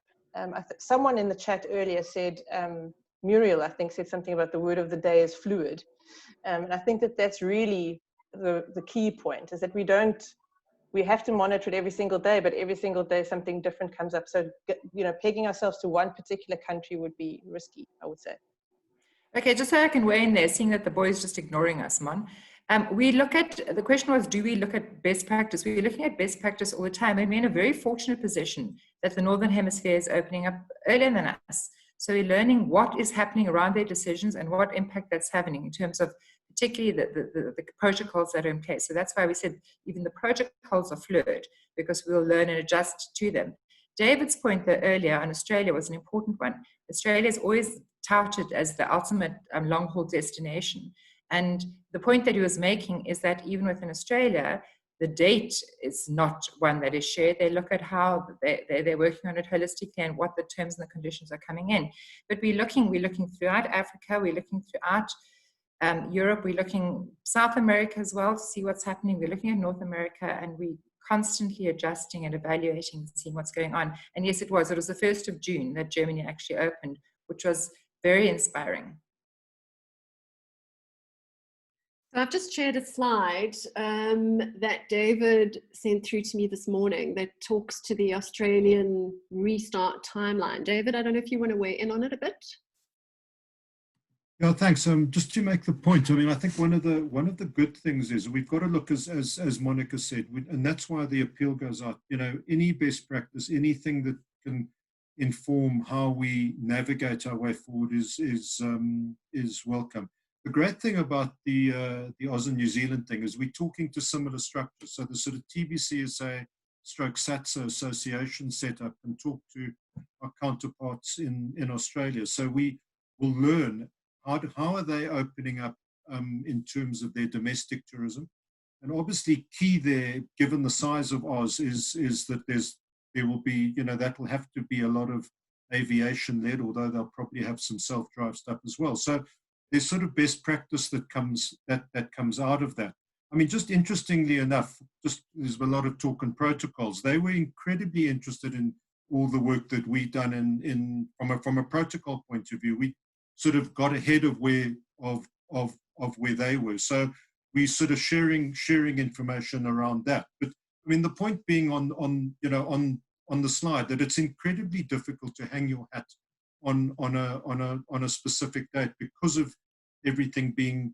Someone in the chat earlier said, Muriel, I think, said something about the word of the day is fluid. And I think that that's really the key point, is that we have to monitor it every single day, but every single day something different comes up. So, pegging ourselves to one particular country would be risky, I would say. Okay, just so I can weigh in there, seeing that the boy's just ignoring us, Mon. The question was, do we look at best practice? We're looking at best practice all the time, and we're in a very fortunate position that the Northern Hemisphere is opening up earlier than us. So we're learning what is happening around their decisions and what impact that's having in terms of particularly the protocols that are in place. So that's why we said even the protocols are fluid, because we'll learn and adjust to them. David's point there earlier on Australia was an important one. Australia is always touted as the ultimate long-haul destination. And the point that he was making is that even within Australia, the date is not one that is shared. They look at how they're working on it holistically and what the terms and the conditions are coming in. But we're looking throughout Africa, we're looking throughout Europe, we're looking South America as well to see what's happening. We're looking at North America, and we're constantly adjusting and evaluating and seeing what's going on. And yes, it was the 1st of June that Germany actually opened, which was very inspiring. So I've just shared a slide that David sent through to me this morning that talks to the Australian restart timeline. David, I don't know if you want to weigh in on it a bit. Yeah, thanks. Just to make the point, I mean, I think one of the good things is we've got to look, as Monica said, and that's why the appeal goes out. Any best practice, anything that can inform how we navigate our way forward is welcome. The great thing about the Oz and New Zealand thing is we're talking to similar structures. So the sort of TBCSA stroke SATSA association set up and talk to our counterparts in Australia. So we will learn how are they opening up in terms of their domestic tourism. And obviously key there, given the size of Oz, is that there will be, that will have to be a lot of aviation led, although they'll probably have some self-drive stuff as well. So there's sort of best practice that comes out of that. I mean, just interestingly enough, there's a lot of talk on protocols. They were incredibly interested in all the work that we've done from a protocol point of view. We sort of got ahead of where they were. So we sort of sharing information around that. But I mean, the point being on the slide that it's incredibly difficult to hang your hat on a specific date because of everything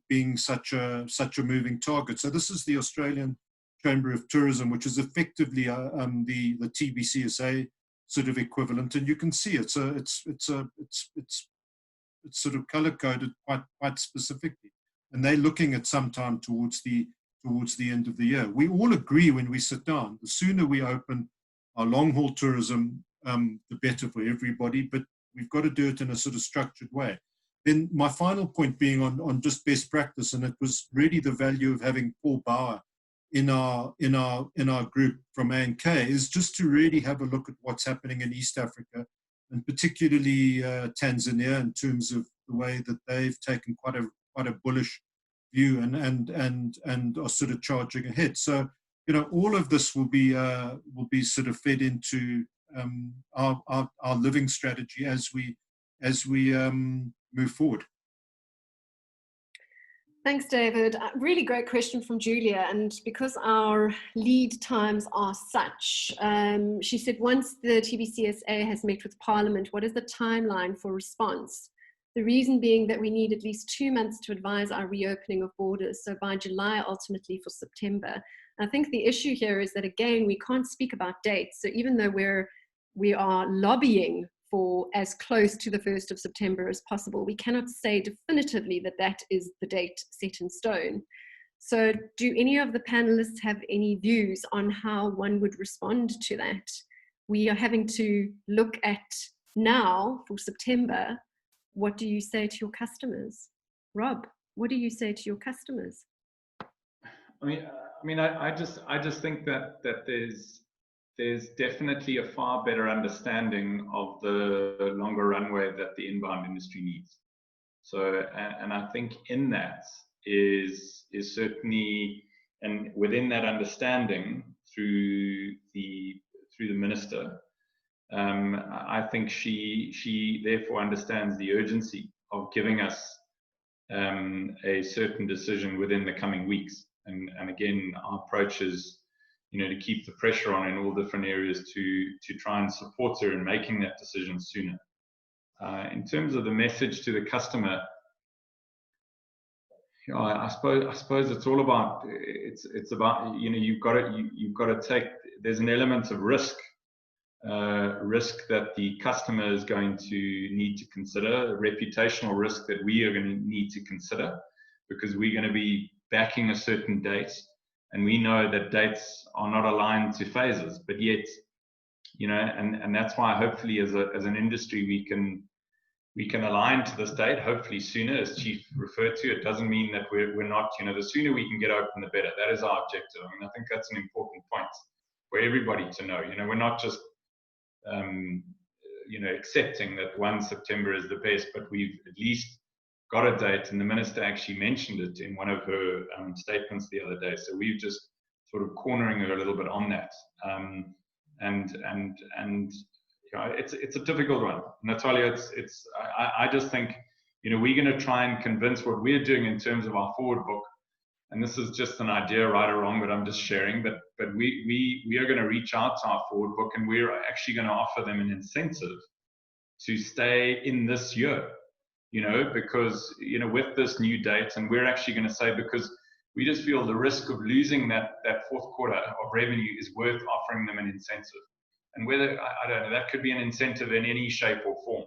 being such a moving target. So this is the Australian Chamber of Tourism, which is effectively the TBCSA sort of equivalent, and you can see it's sort of color coded quite specifically, and they're looking at sometime towards the end of the year. We all agree when we sit down, the sooner we open our long haul tourism, the better for everybody. But we've got to do it in a sort of structured way. Then my final point being on just best practice, and it was really the value of having Paul Bauer in our group from A&K, is just to really have a look at what's happening in East Africa, and particularly Tanzania, in terms of the way that they've taken quite a bullish view and are sort of charging ahead. So all of this will be sort of fed into our living strategy as we move forward. Thanks, David. Really great question from Julia. And because our lead times are such, she said, once the TBCSA has met with Parliament, what is the timeline for response? The reason being that we need at least 2 months to advise our reopening of borders. So by July, ultimately for September. I think the issue here is that, again, we can't speak about dates. So even though we are lobbying for as close to the 1st of September as possible, we cannot say definitively that that is the date set in stone. So do any of the panelists have any views on how one would respond to that? We are having to look at now for September. What do you say to your customers? Rob, what do you say to your customers? I just think that there's definitely a far better understanding of the longer runway that the inbound industry needs. So, and I think in that is certainly, and within that understanding through the minister, I think she therefore understands the urgency of giving us a certain decision within the coming weeks. And again, our approach is, to keep the pressure on in all different areas to try and support her in making that decision sooner. In terms of the message to the customer, I suppose it's all about, it's about, you've got to take, there's an element of risk that the customer is going to need to consider, a reputational risk that we are going to need to consider, because we're going to be backing a certain date, and we know that dates are not aligned to phases, but yet, and that's why hopefully as an industry we can align to this date, hopefully sooner, as Chief referred to. It doesn't mean that we're not, the sooner we can get open, the better. That is our objective. I think that's an important point for everybody to know. We're not just accepting that 1 September is the best, but we've at least got a date, and the minister actually mentioned it in one of her statements the other day. So we've just sort of cornering her a little bit on that. It's a difficult one, Natalia. I just think, we're going to try and convince what we're doing in terms of our forward book. And this is just an idea, right or wrong, but I'm just sharing. But we are going to reach out to our forward book, and we're actually going to offer them an incentive to stay in this year, because, with this new date, and we're actually going to say, because we just feel the risk of losing that fourth quarter of revenue is worth offering them an incentive. And whether, I don't know, that could be an incentive in any shape or form.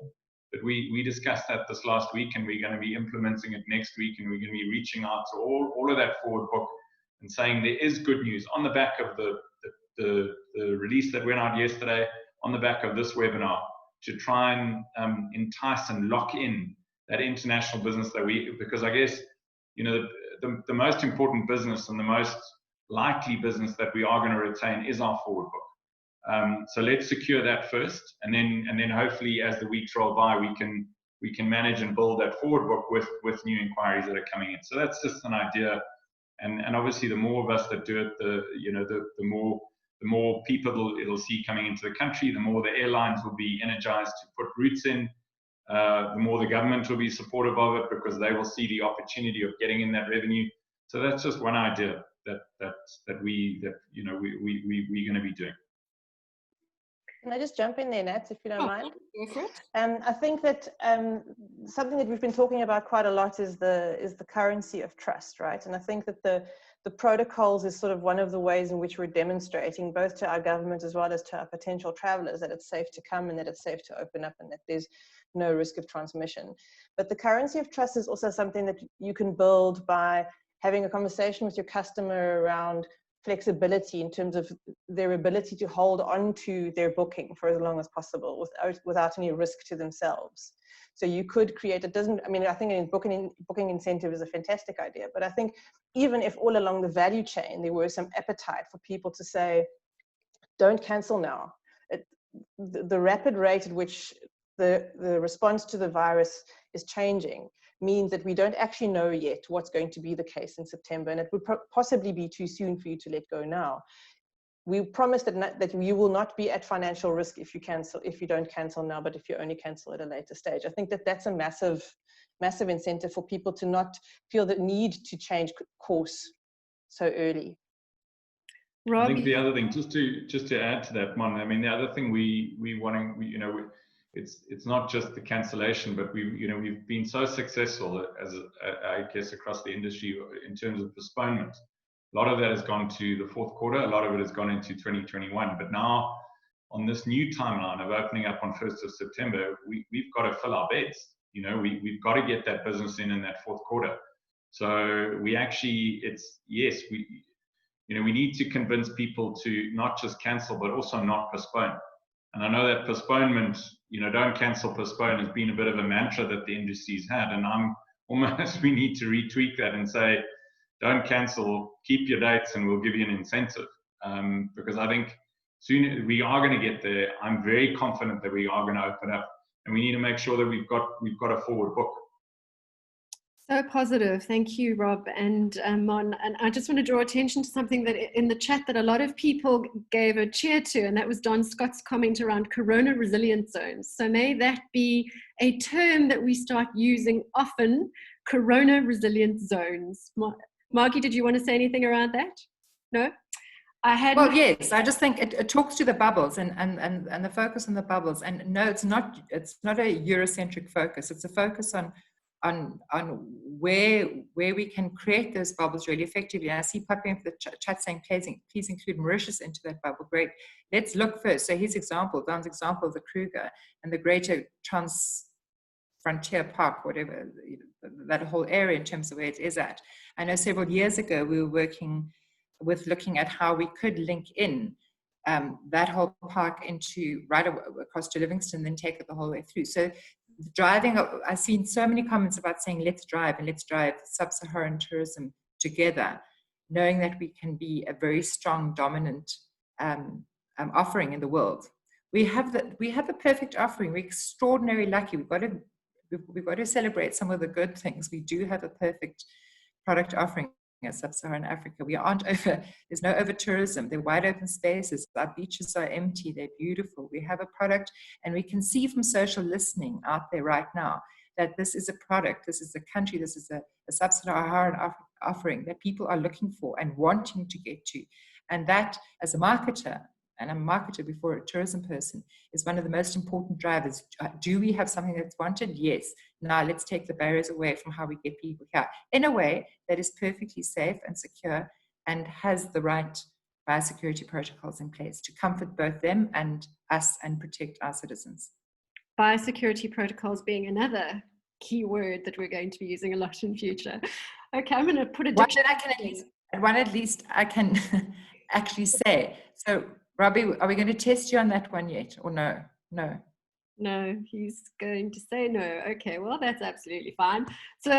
But we discussed that this last week, and we're going to be implementing it next week, and we're going to be reaching out to all of that forward book and saying there is good news on the back of the release that went out yesterday, on the back of this webinar, to try and entice and lock in that international business because I guess, the most important business and the most likely business that we are going to retain is our forward book. So let's secure that first, and then hopefully as the weeks roll by, we can manage and build that forward book with new inquiries that are coming in. So that's just an idea, and obviously the more of us that do it, the more people it'll see coming into the country, the more the airlines will be energized to put routes in, the more the government will be supportive of it, because they will see the opportunity of getting in that revenue. So that's just one idea that we're going to be doing. Can I just jump in there, Nat, if you don't mind? Go for it. I think that something that we've been talking about quite a lot is the currency of trust, right? And I think that the protocols is sort of one of the ways in which we're demonstrating, both to our government as well as to our potential travelers, that it's safe to come and that it's safe to open up and that there's no risk of transmission. But the currency of trust is also something that you can build by having a conversation with your customer around flexibility in terms of their ability to hold on to their booking for as long as possible without any risk to themselves. So you could create, I think booking incentive is a fantastic idea, but I think even if all along the value chain there was some appetite for people to say, don't cancel now, the rapid rate at which the response to the virus is changing means that we don't actually know yet what's going to be the case in September, and it would possibly be too soon for you to let go now. We promise that you will not be at financial risk if you don't cancel now, but if you only cancel at a later stage. I think that's a massive incentive for people to not feel the need to change course so early. Rob, I think the other thing, just to add to that, Mon, the other thing we it's not just the cancellation, but we've been so successful as I guess across the industry in terms of postponement. A lot of that has gone to the fourth quarter. A lot of it has gone into 2021. But now, on this new timeline of opening up on 1st of September, we've got to fill our beds. We've got to get that business in that fourth quarter. So we need to convince people to not just cancel, but also not postpone. And I know that postponement, don't cancel, postpone has been a bit of a mantra that the industry's had. And we need to retweak that and say, don't cancel, keep your dates, and we'll give you an incentive. Because I think soon we are going to get there. I'm very confident that we are going to open up, and we need to make sure that we've got a forward book. So positive. Thank you, Rob and Mon. And I just want to draw attention to something that in the chat that a lot of people gave a cheer to, and that was Don Scott's comment around Corona resilient zones. So may that be a term that we start using often, Corona resilient zones. Margie, did you want to say anything around that? No? Well, yes, I just think it talks to the bubbles and the focus on the bubbles. And no, it's not a Eurocentric focus. It's a focus on where we can create those bubbles really effectively. And I see popping up the chat saying, please include Mauritius into that bubble. Great. Let's look first. So his example, Don's example of the Kruger and the Greater Frontier Park, whatever, that whole area in terms of where it is at. I know several years ago we were working with looking at how we could link in that whole park into right across to Livingston, then take it the whole way through. So driving, I've seen so many comments about saying let's drive sub-Saharan tourism together, knowing that we can be a very strong, dominant offering in the world. We have the perfect offering. We're extraordinarily lucky. We've got to celebrate some of the good things. We do have a perfect product offering at Sub-Saharan Africa. We aren't there's no over tourism. They're wide open spaces. Our beaches are empty. They're beautiful. We have a product, and we can see from social listening out there right now that this is a product, this is a country, this is a Sub-Saharan offering that people are looking for and wanting to get to. And that, as a marketer, and I'm a marketer before a tourism person, is one of the most important drivers. Do we have something that's wanted? Yes. Now let's take the barriers away from how we get people here in a way that is perfectly safe and secure and has the right biosecurity protocols in place to comfort both them and us and protect our citizens. Biosecurity protocols being another key word that we're going to be using a lot in future. Okay, I'm going to put a one at least I can actually say. So Robbie, are we going to test you on that one yet, or no? No, he's going to say no. Okay, well, that's absolutely fine. So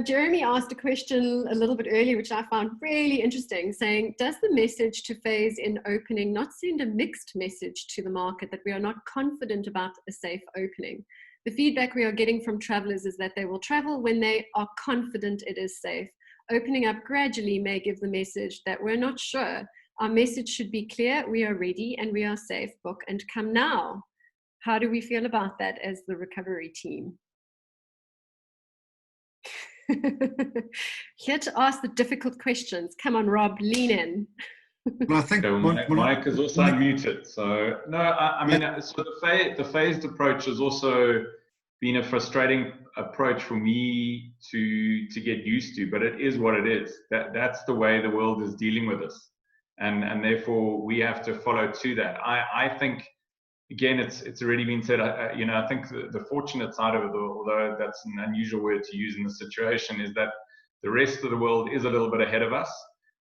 Jeremy asked a question a little bit earlier, which I found really interesting, saying, does the message to phase in opening not send a mixed message to the market that we are not confident about a safe opening? The feedback we are getting from travelers is that they will travel when they are confident it is safe. Opening up gradually may give the message that we're not sure. Our message should be clear, we are ready and we are safe, book and come now. How do we feel about that as the recovery team? Here to ask the difficult questions. Come on, Rob, lean in. Well, I think Mike is also unmuted. So no, I mean, so the phased approach has also been a frustrating approach for me to get used to, but it is what it is. That's the way the world is dealing with us. And therefore we have to follow to that. I think, again, it's already been said, I think the fortunate side of it, although that's an unusual word to use in this situation, is that the rest of the world is a little bit ahead of us.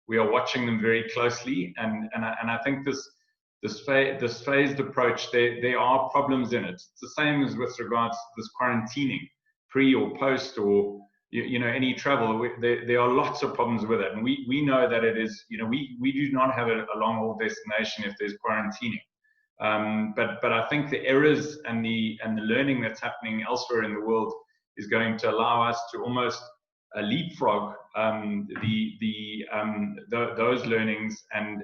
We are watching them very closely. And I think this phased approach, there are problems in it. It's the same as with regards to this quarantining, pre or post or any travel. There are lots of problems with it, and we know that it is. We do not have a long haul destination if there's quarantining. But I think the errors and the learning that's happening elsewhere in the world is going to allow us to almost leapfrog those learnings and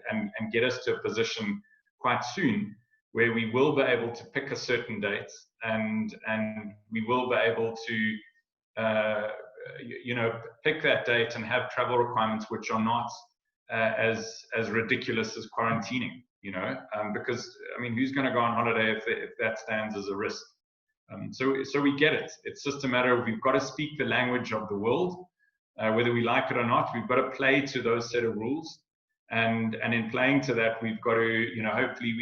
get us to a position quite soon where we will be able to pick a certain date and we will be able to pick that date and have travel requirements which are not as ridiculous as quarantining, because I mean, who's going to go on holiday if that stands as a risk? So we get it. It's just a matter of we've got to speak the language of the world, whether we like it or not. We've got to play to those set of rules, and in playing to that, we've got to, hopefully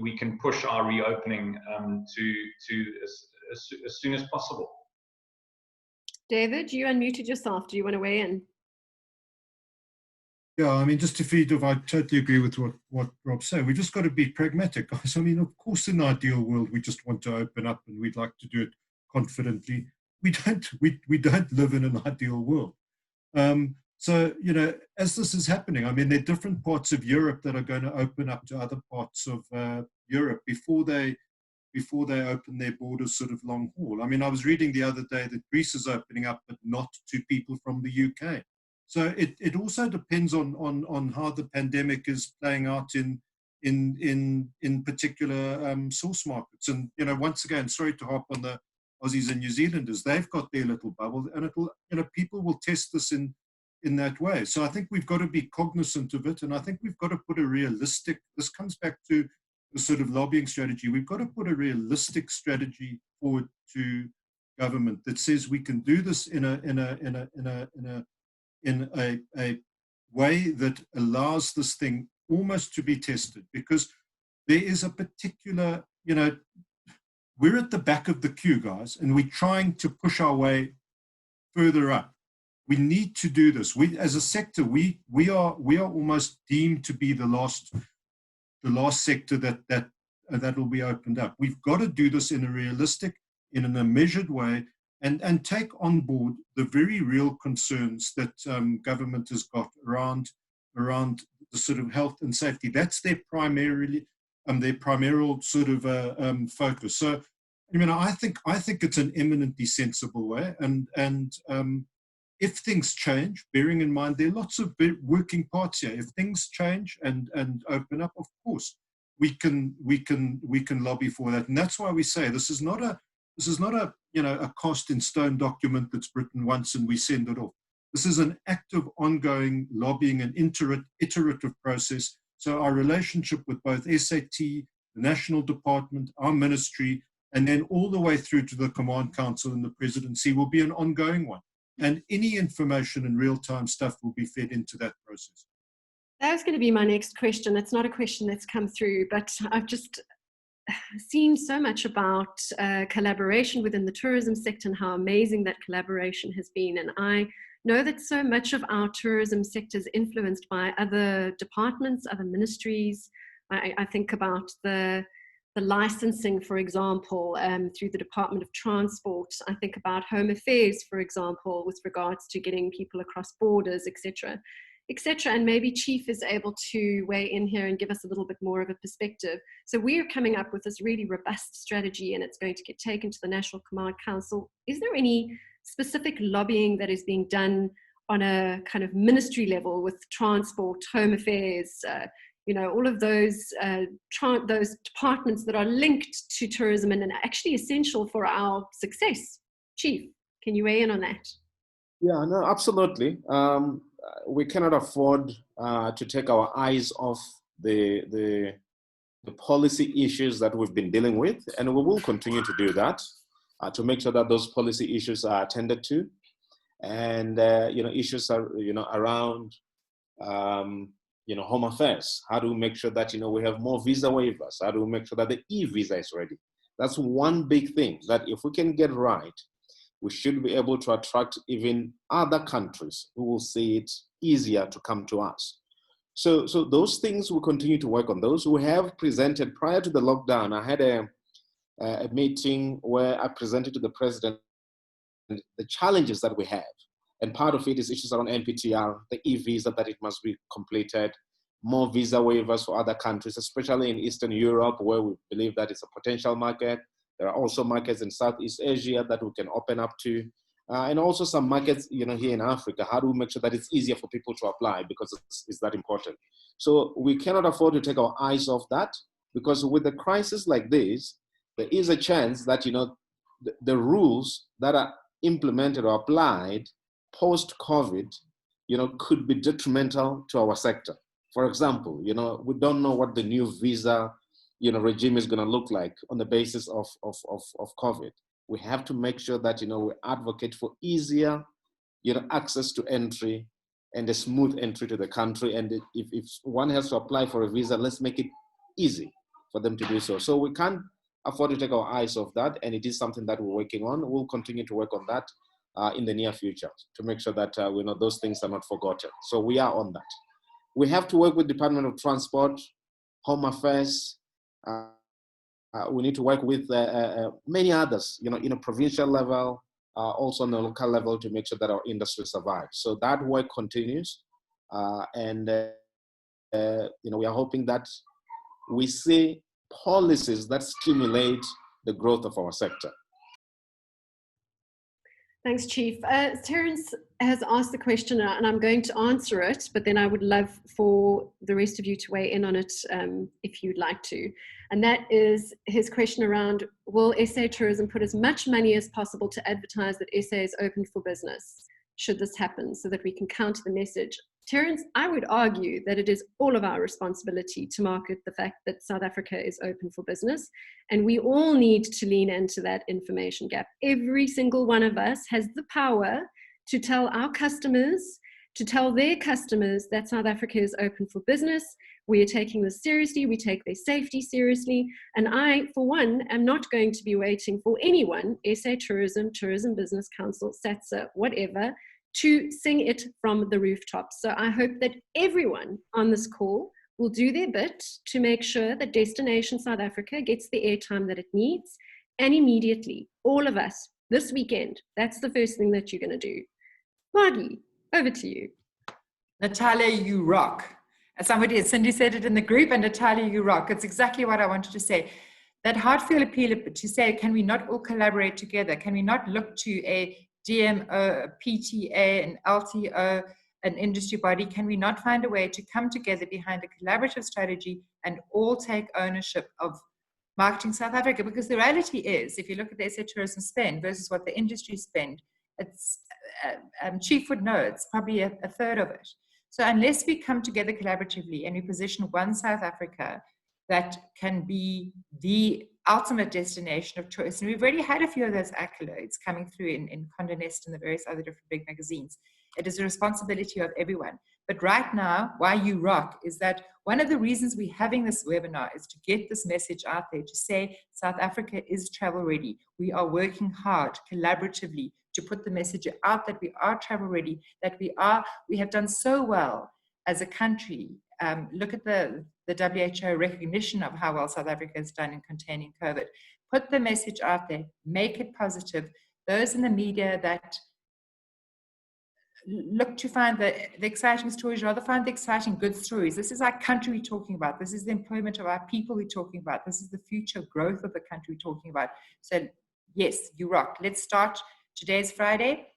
we can push our reopening to as soon as possible. David, you unmuted yourself. Do you want to weigh in? Yeah, I mean, just to feed off, I totally agree with what Rob said. We just got to be pragmatic, guys. I mean, of course, in an ideal world, we just want to open up and we'd like to do it confidently. We don't live in an ideal world. So, as this is happening, I mean, there are different parts of Europe that are going to open up to other parts of Europe before they open their borders sort of long haul. I mean, I was reading the other day that Greece is opening up, but not to people from the UK. So it also depends on how the pandemic is playing out in particular source markets. And once again, sorry to harp on the Aussies and New Zealanders, they've got their little bubble, and people will test this in that way. So I think we've got to be cognizant of it, and I think we've got to put a realistic. This comes back to the sort of lobbying strategy. We've got to put a realistic strategy forward to government that says we can do this in a way that allows this thing almost to be tested, because there is a particular, we're at the back of the queue, guys, and we're trying to push our way further up. We need to do this. We, as a sector, we are almost deemed to be the last sector that will be opened up. We've got to do this in a realistic, in a measured way, and take on board the very real concerns that government has got around the sort of health and safety. That's their primary sort of focus. So, I think it's an eminently sensible way. And if things change, bearing in mind there are lots of working parts here. If things change and open up, of course, we can lobby for that. And that's why we say this is not a cast in stone document that's written once and we send it off. This is an active, ongoing lobbying and iterative process. So our relationship with both SAT, the National Department, our ministry, and then all the way through to the Command Council and the Presidency will be an ongoing one. And any information and real-time stuff will be fed into that process. That was going to be my next question. It's not a question that's come through, but I've just seen so much about collaboration within the tourism sector and how amazing that collaboration has been. And I know that so much of our tourism sector is influenced by other departments, other ministries. I think about the licensing, for example, through the Department of Transport. I think about Home Affairs, for example, with regards to getting people across borders, etc., etc. And maybe Chief is able to weigh in here and give us a little bit more of a perspective. So we're coming up with this really robust strategy, and it's going to get taken to the National Command Council. Is there any specific lobbying that is being done on a kind of ministry level with Transport, Home Affairs, all of those departments that are linked to tourism and are actually essential for our success? Chief, can you weigh in on that? Yeah, no, absolutely. We cannot afford to take our eyes off the policy issues that we've been dealing with, and we will continue to do that to make sure that those policy issues are attended to, and issues are around Home Affairs. How do we make sure that we have more visa waivers? How do we make sure that the e-visa is ready? That's one big thing that if we can get right, we should be able to attract even other countries who will see it easier to come to us. So those things we'll continue to work on. Those we have presented prior to the lockdown. I had a meeting where I presented to the president the challenges that we have. And part of it is issues around NPTR, the e-visa, that it must be completed, more visa waivers for other countries, especially in Eastern Europe, where we believe that it's a potential market. There are also markets in Southeast Asia that we can open up to. And also some markets, here in Africa. How do we make sure that it's easier for people to apply, because it's that important? So we cannot afford to take our eyes off that, because with a crisis like this, there is a chance that, the rules that are implemented or applied post-COVID, could be detrimental to our sector. For example, we don't know what the new visa, regime is going to look like on the basis of COVID. We have to make sure that, we advocate for easier, access to entry and a smooth entry to the country. And if one has to apply for a visa, let's make it easy for them to do so. So we can't afford to take our eyes off that. And it is something that we're working on. We'll continue to work on that in the near future to make sure that, those things are not forgotten. So we are on that. We have to work with Department of Transport, Home Affairs. We need to work with many others, in a provincial level, also on the local level, to make sure that our industry survives. So that work continues. And we are hoping that we see policies that stimulate the growth of our sector. Thanks, Chief. Terence has asked the question, and I'm going to answer it, but then I would love for the rest of you to weigh in on it if you'd like to. And that is his question around, will SA Tourism put as much money as possible to advertise that SA is open for business, should this happen, so that we can counter the message? Terence, I would argue that it is all of our responsibility to market the fact that South Africa is open for business, and we all need to lean into that information gap. Every single one of us has the power to tell our customers, to tell their customers that South Africa is open for business. We are taking this seriously, we take their safety seriously, and I, for one, am not going to be waiting for anyone, SA Tourism, Tourism Business Council, SATSA, whatever, to sing it from the rooftops. So I hope that everyone on this call will do their bit to make sure that Destination South Africa gets the airtime that it needs, and immediately, all of us, this weekend, that's the first thing that you're going to do. Margie, over to you. Natalia, you rock. As Cindy said it in the group, and Natalia, you rock. It's exactly what I wanted to say. That heartfelt appeal to say, can we not all collaborate together? Can we not look to a DMO, a PTA, an LTO, an industry body? Can we not find a way to come together behind a collaborative strategy and all take ownership of marketing South Africa? Because the reality is, if you look at the SA tourism spend versus what the industry spend, it's, Chief would know, it's probably a third of it. So unless we come together collaboratively and we position one South Africa that can be the ultimate destination of choice, and we've already had a few of those accolades coming through in Condé Nast and the various other different big magazines. It is a responsibility of everyone. But right now, why you rock is that one of the reasons we're having this webinar is to get this message out there, to say South Africa is travel ready. We are working hard collaboratively to put the message out that we are travel ready, that we have done so well as a country. Look at the WHO recognition of how well South Africa has done in containing COVID. Put the message out there, make it positive. Those in the media that look to find the exciting stories, rather find the exciting good stories. This is our country we're talking about. This is the employment of our people we're talking about. This is the future growth of the country we're talking about. So yes, you rock. Let's start. Today's Friday.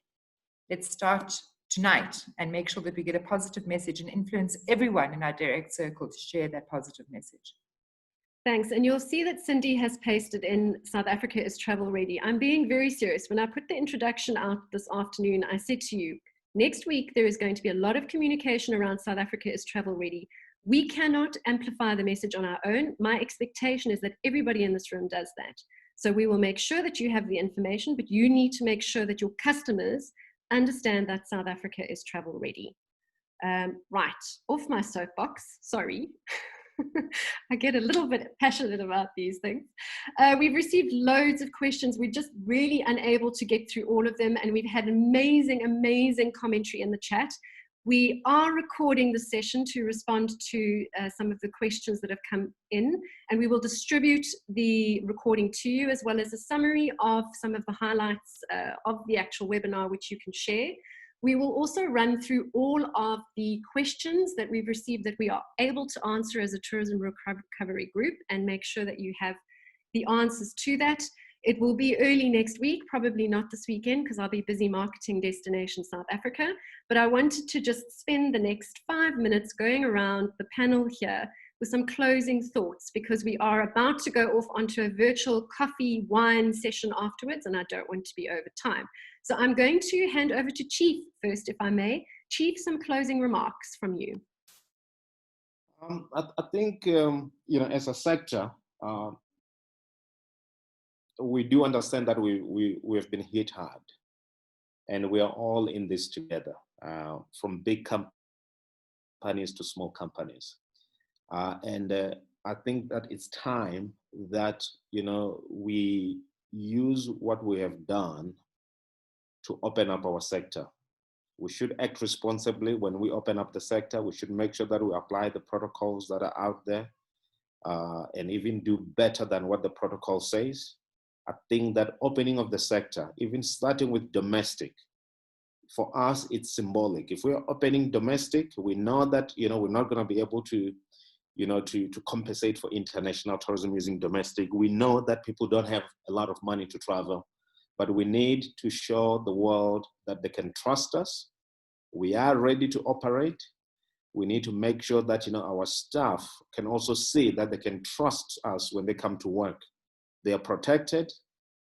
Let's start tonight and make sure that we get a positive message and influence everyone in our direct circle to share that positive message. Thanks. And you'll see that Cindy has pasted in South Africa is travel ready. I'm being very serious. When I put the introduction out this afternoon, I said to you, next week, there is going to be a lot of communication around South Africa is travel ready. We cannot amplify the message on our own. My expectation is that everybody in this room does that. So we will make sure that you have the information, but you need to make sure that your customers understand that South Africa is travel ready. Right, off my soapbox, sorry. I get a little bit passionate about these things. We've received loads of questions. We're just really unable to get through all of them, and we've had amazing commentary in the chat. We are recording the session to respond to some of the questions that have come in, and we will distribute the recording to you, as well as a summary of some of the highlights of the actual webinar, which you can share. We will also run through all of the questions that we've received that we are able to answer as a tourism recovery group, and make sure that you have the answers to that. It will be early next week, probably not this weekend, because I'll be busy marketing Destination South Africa. But I wanted to just spend the next 5 minutes going around the panel here with some closing thoughts, because we are about to go off onto a virtual coffee wine session afterwards, and I don't want to be over time. So I'm going to hand over to Chief first, if I may. Chief, some closing remarks from you. I think, as a sector, we do understand that we have been hit hard, and we are all in this together, from big companies to small companies. I think that it's time that, we use what we have done to open up our sector. We should act responsibly when we open up the sector. We should make sure that we apply the protocols that are out there, and even do better than what the protocol says. I think that opening of the sector, even starting with domestic, for us, it's symbolic. If we're opening domestic, we know that, we're not going to be able to, to compensate for international tourism using domestic. We know that people don't have a lot of money to travel, but we need to show the world that they can trust us. We are ready to operate. We need to make sure that, our staff can also see that they can trust us when they come to work. They are protected.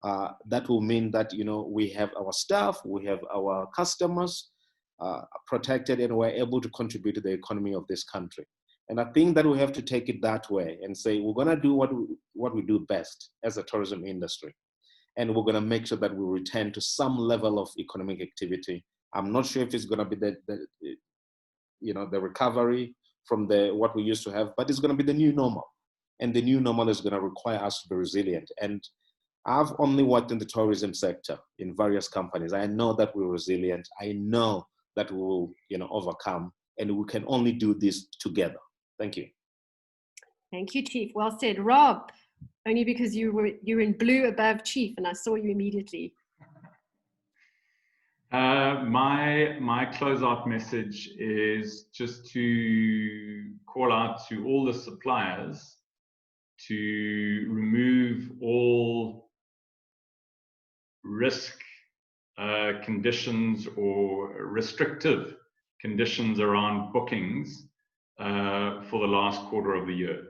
That will mean that, we have our staff, we have our customers protected, and we're able to contribute to the economy of this country. And I think that we have to take it that way and say, we're going to do what we do best as a tourism industry. And we're going to make sure that we return to some level of economic activity. I'm not sure if it's going to be the recovery from what we used to have, but it's going to be the new normal. And the new normal is going to require us to be resilient. And I've only worked in the tourism sector in various companies. I know that we're resilient. I know that we will, overcome, and we can only do this together. Thank you. Thank you, Chief. Well said. Rob, only because you're in blue above Chief, and I saw you immediately. My closeout message is just to call out to all the suppliers to remove all risk conditions or restrictive conditions around bookings for the last quarter of the year.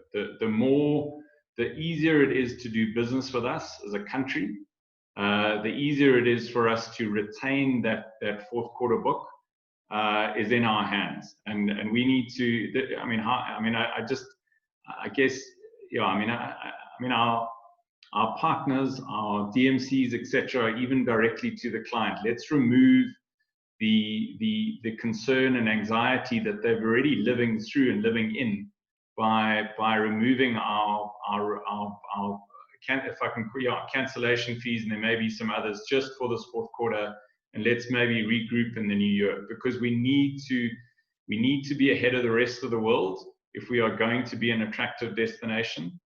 The easier it is to do business with us as a country, the easier it is for us to retain that fourth quarter book is in our hands, and we need to. Our partners, our DMCs, etc., even directly to the client. Let's remove the concern and anxiety that they've already living through and living in by removing our cancellation fees, and there may be some others just for this fourth quarter, and let's maybe regroup in the new year, because we need to be ahead of the rest of the world if we are going to be an attractive destination.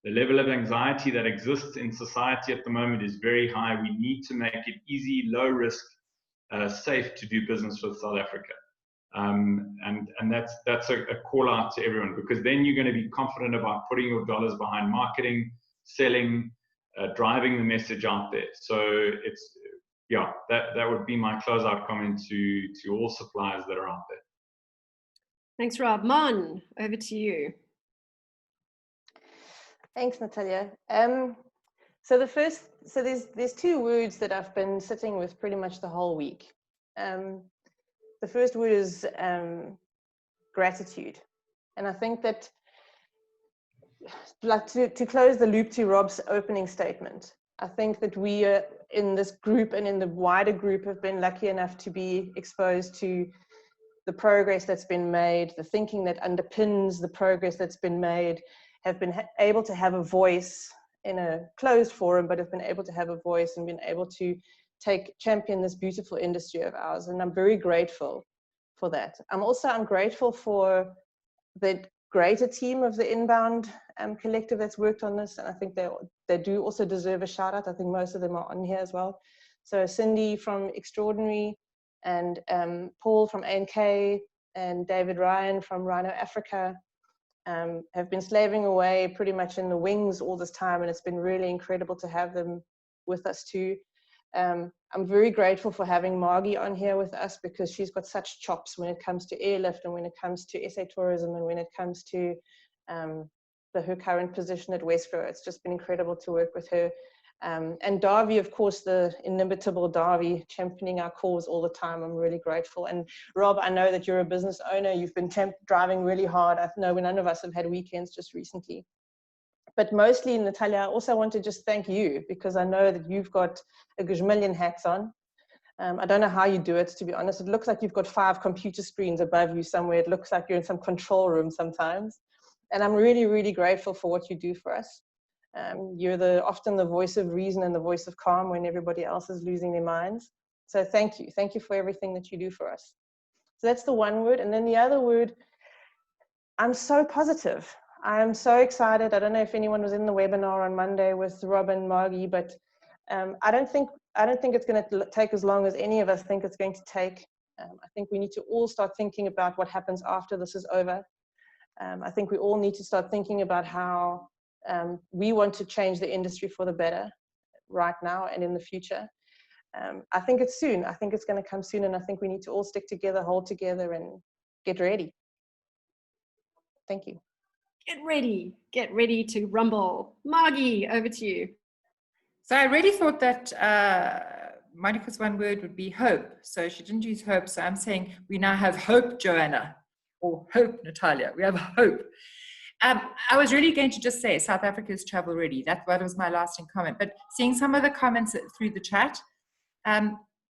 The level of anxiety that exists in society at the moment is very high. We need to make it easy, low risk, safe to do business with South Africa. And that's a call out to everyone, because then you're going to be confident about putting your dollars behind marketing, selling, driving the message out there. So that would be my closeout comment to all suppliers that are out there. Thanks, Rob. Mon, over to you. Thanks, Natalia. So there's two words that I've been sitting with pretty much the whole week. The first word is gratitude. And I think that, like, to close the loop to Rob's opening statement, I think that we are in this group and in the wider group have been lucky enough to be exposed to the progress that's been made, the thinking that underpins the progress that's been made, have been able to have a voice in a closed forum, but have been able to have a voice and been able to champion this beautiful industry of ours. And I'm very grateful for that. I'm grateful for the greater team of the Inbound collective that's worked on this. And I think they do also deserve a shout out. I think most of them are on here as well. So Cindy from Extraordinary, and Paul from A&K, and David Ryan from Rhino Africa, have been slaving away pretty much in the wings all this time, and it's been really incredible to have them with us too. I'm very grateful for having Margie on here with us, because she's got such chops when it comes to airlift, and when it comes to SA tourism, and when it comes to her current position at Westgrow. It's just been incredible to work with her. And Darby, of course, the inimitable Darby, championing our cause all the time. I'm really grateful. And Rob, I know that you're a business owner. You've been driving really hard. I know none of us have had weekends just recently. But mostly, Natalia, I also want to just thank you, because I know that you've got a gazillion hats on. I don't know how you do it, to be honest. It looks like you've got 5 computer screens above you somewhere. It looks like you're in some control room sometimes. And I'm really, really grateful for what you do for us. You're often the voice of reason and the voice of calm when everybody else is losing their minds. So thank you. Thank you for everything that you do for us. So that's the one word. And then the other word, I'm so positive. I am so excited. I don't know if anyone was in the webinar on Monday with Rob and Margie, but I don't think it's going to take as long as any of us think it's going to take. I think we need to all start thinking about what happens after this is over. I think we all need to start thinking about how we want to change the industry for the better right now and in the future. I think it's soon. I think it's going to come soon, and I think we need to all stick together, hold together, and get ready. Thank you. Get ready to rumble. Margie, over to you. So I really thought that Monica's one word would be hope. So she didn't use hope. So I'm saying we now have hope, Joanna, or hope, Natalia. We have hope. I was really going to just say South Africa is travel ready. That was my lasting comment. But seeing some of the comments through the chat,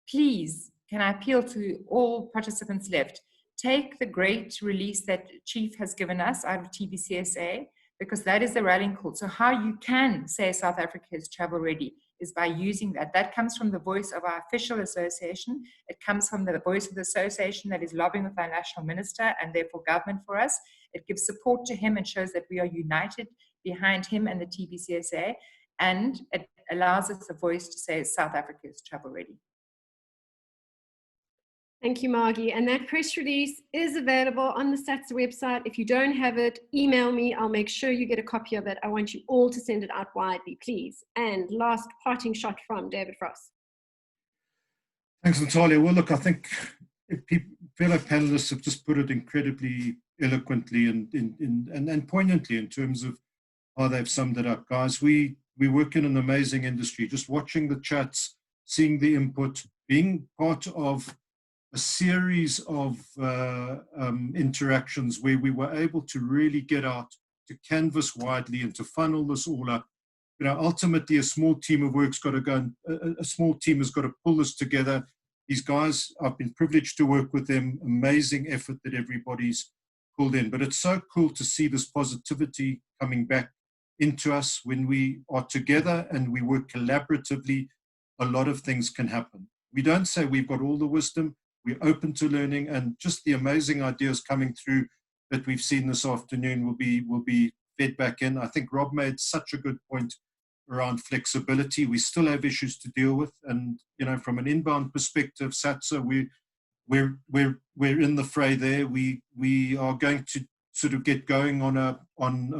please, can I appeal to all participants left? Take the great release that Chief has given us out of TBCSA, because that is the rallying call. So how you can say South Africa is travel ready is by using that. That comes from the voice of our official association. It comes from the voice of the association that is lobbying with our national minister and therefore government for us. It gives support to him and shows that we are united behind him and the TBCSA. And it allows us a voice to say South Africa is travel ready. Thank you, Margie. And that press release is available on the SATSA website. If you don't have it, email me. I'll make sure you get a copy of it. I want you all to send it out widely, please. And last parting shot from David Frost. Thanks, Natalia. Well, look, I think fellow panelists have just put it incredibly eloquently and poignantly in terms of how they've summed it up. Guys, we work in an amazing industry. Just watching the chats, seeing the input, being part of a series of interactions where we were able to really get out, to canvas widely and to funnel this all up. You know, ultimately a small team of work's got to go and a small team has got to pull this together. These guys, I've been privileged to work with them, amazing effort that everybody's pulled in. But it's so cool to see this positivity coming back into us when we are together and we work collaboratively. A lot of things can happen. We don't say we've got all the wisdom. We're open to learning, and just the amazing ideas coming through that we've seen this afternoon will be fed back in. I think Rob made such a good point around flexibility. We still have issues to deal with, and you know, from an inbound perspective, SATSA, we're in the fray there. We are going to sort of get going on a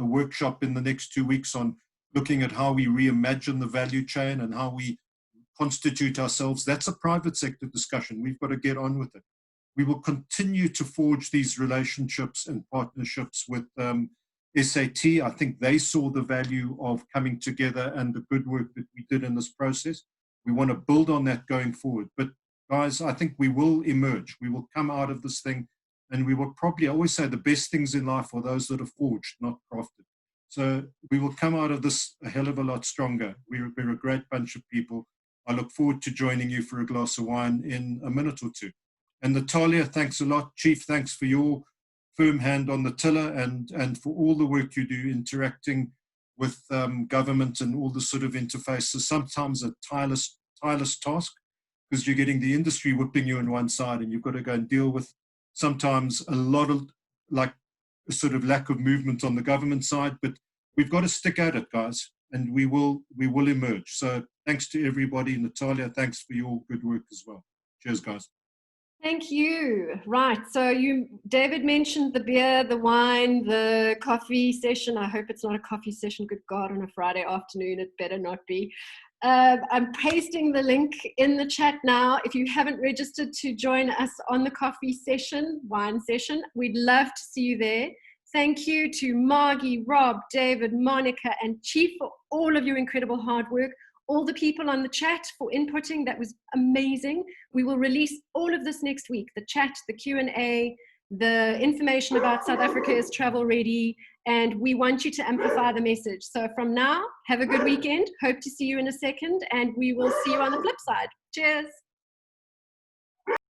workshop in the next 2 weeks on looking at how we reimagine the value chain and how we constitute ourselves. That's a private sector discussion. We've got to get on with it. We will continue to forge these relationships and partnerships with SAT. I think they saw the value of coming together and the good work that we did in this process. We want to build on that going forward. But guys, I think we will emerge. We will come out of this thing, and we will probably, I always say, the best things in life are those that are forged, not crafted. So we will come out of this a hell of a lot stronger. We're a great bunch of people. I look forward to joining you for a glass of wine in a minute or two. And Natalia, thanks a lot. Chief, thanks for your firm hand on the tiller and for all the work you do interacting with government and all the sort of interfaces. Sometimes a tireless task, because you're getting the industry whipping you on one side and you've got to go and deal with sometimes a lot of like a sort of lack of movement on the government side, but we've got to stick at it, guys, and we will emerge. So thanks to everybody. Natalia, thanks for your good work as well. Cheers, guys. Thank you. Right. So David mentioned the beer, the wine, the coffee session. I hope it's not a coffee session. Good God, on a Friday afternoon, it better not be. I'm pasting the link in the chat now. If you haven't registered to join us on the coffee session, wine session, we'd love to see you there. Thank you to Margie, Rob, David, Monica, and Chief for all of your incredible hard work. All the people on the chat for inputting. That was amazing. We will release all of this next week. The chat, the Q&A, the information about South Africa is travel ready, and we want you to amplify the message. So from now, have a good weekend. Hope to see you in a second, and we will see you on the flip side. Cheers.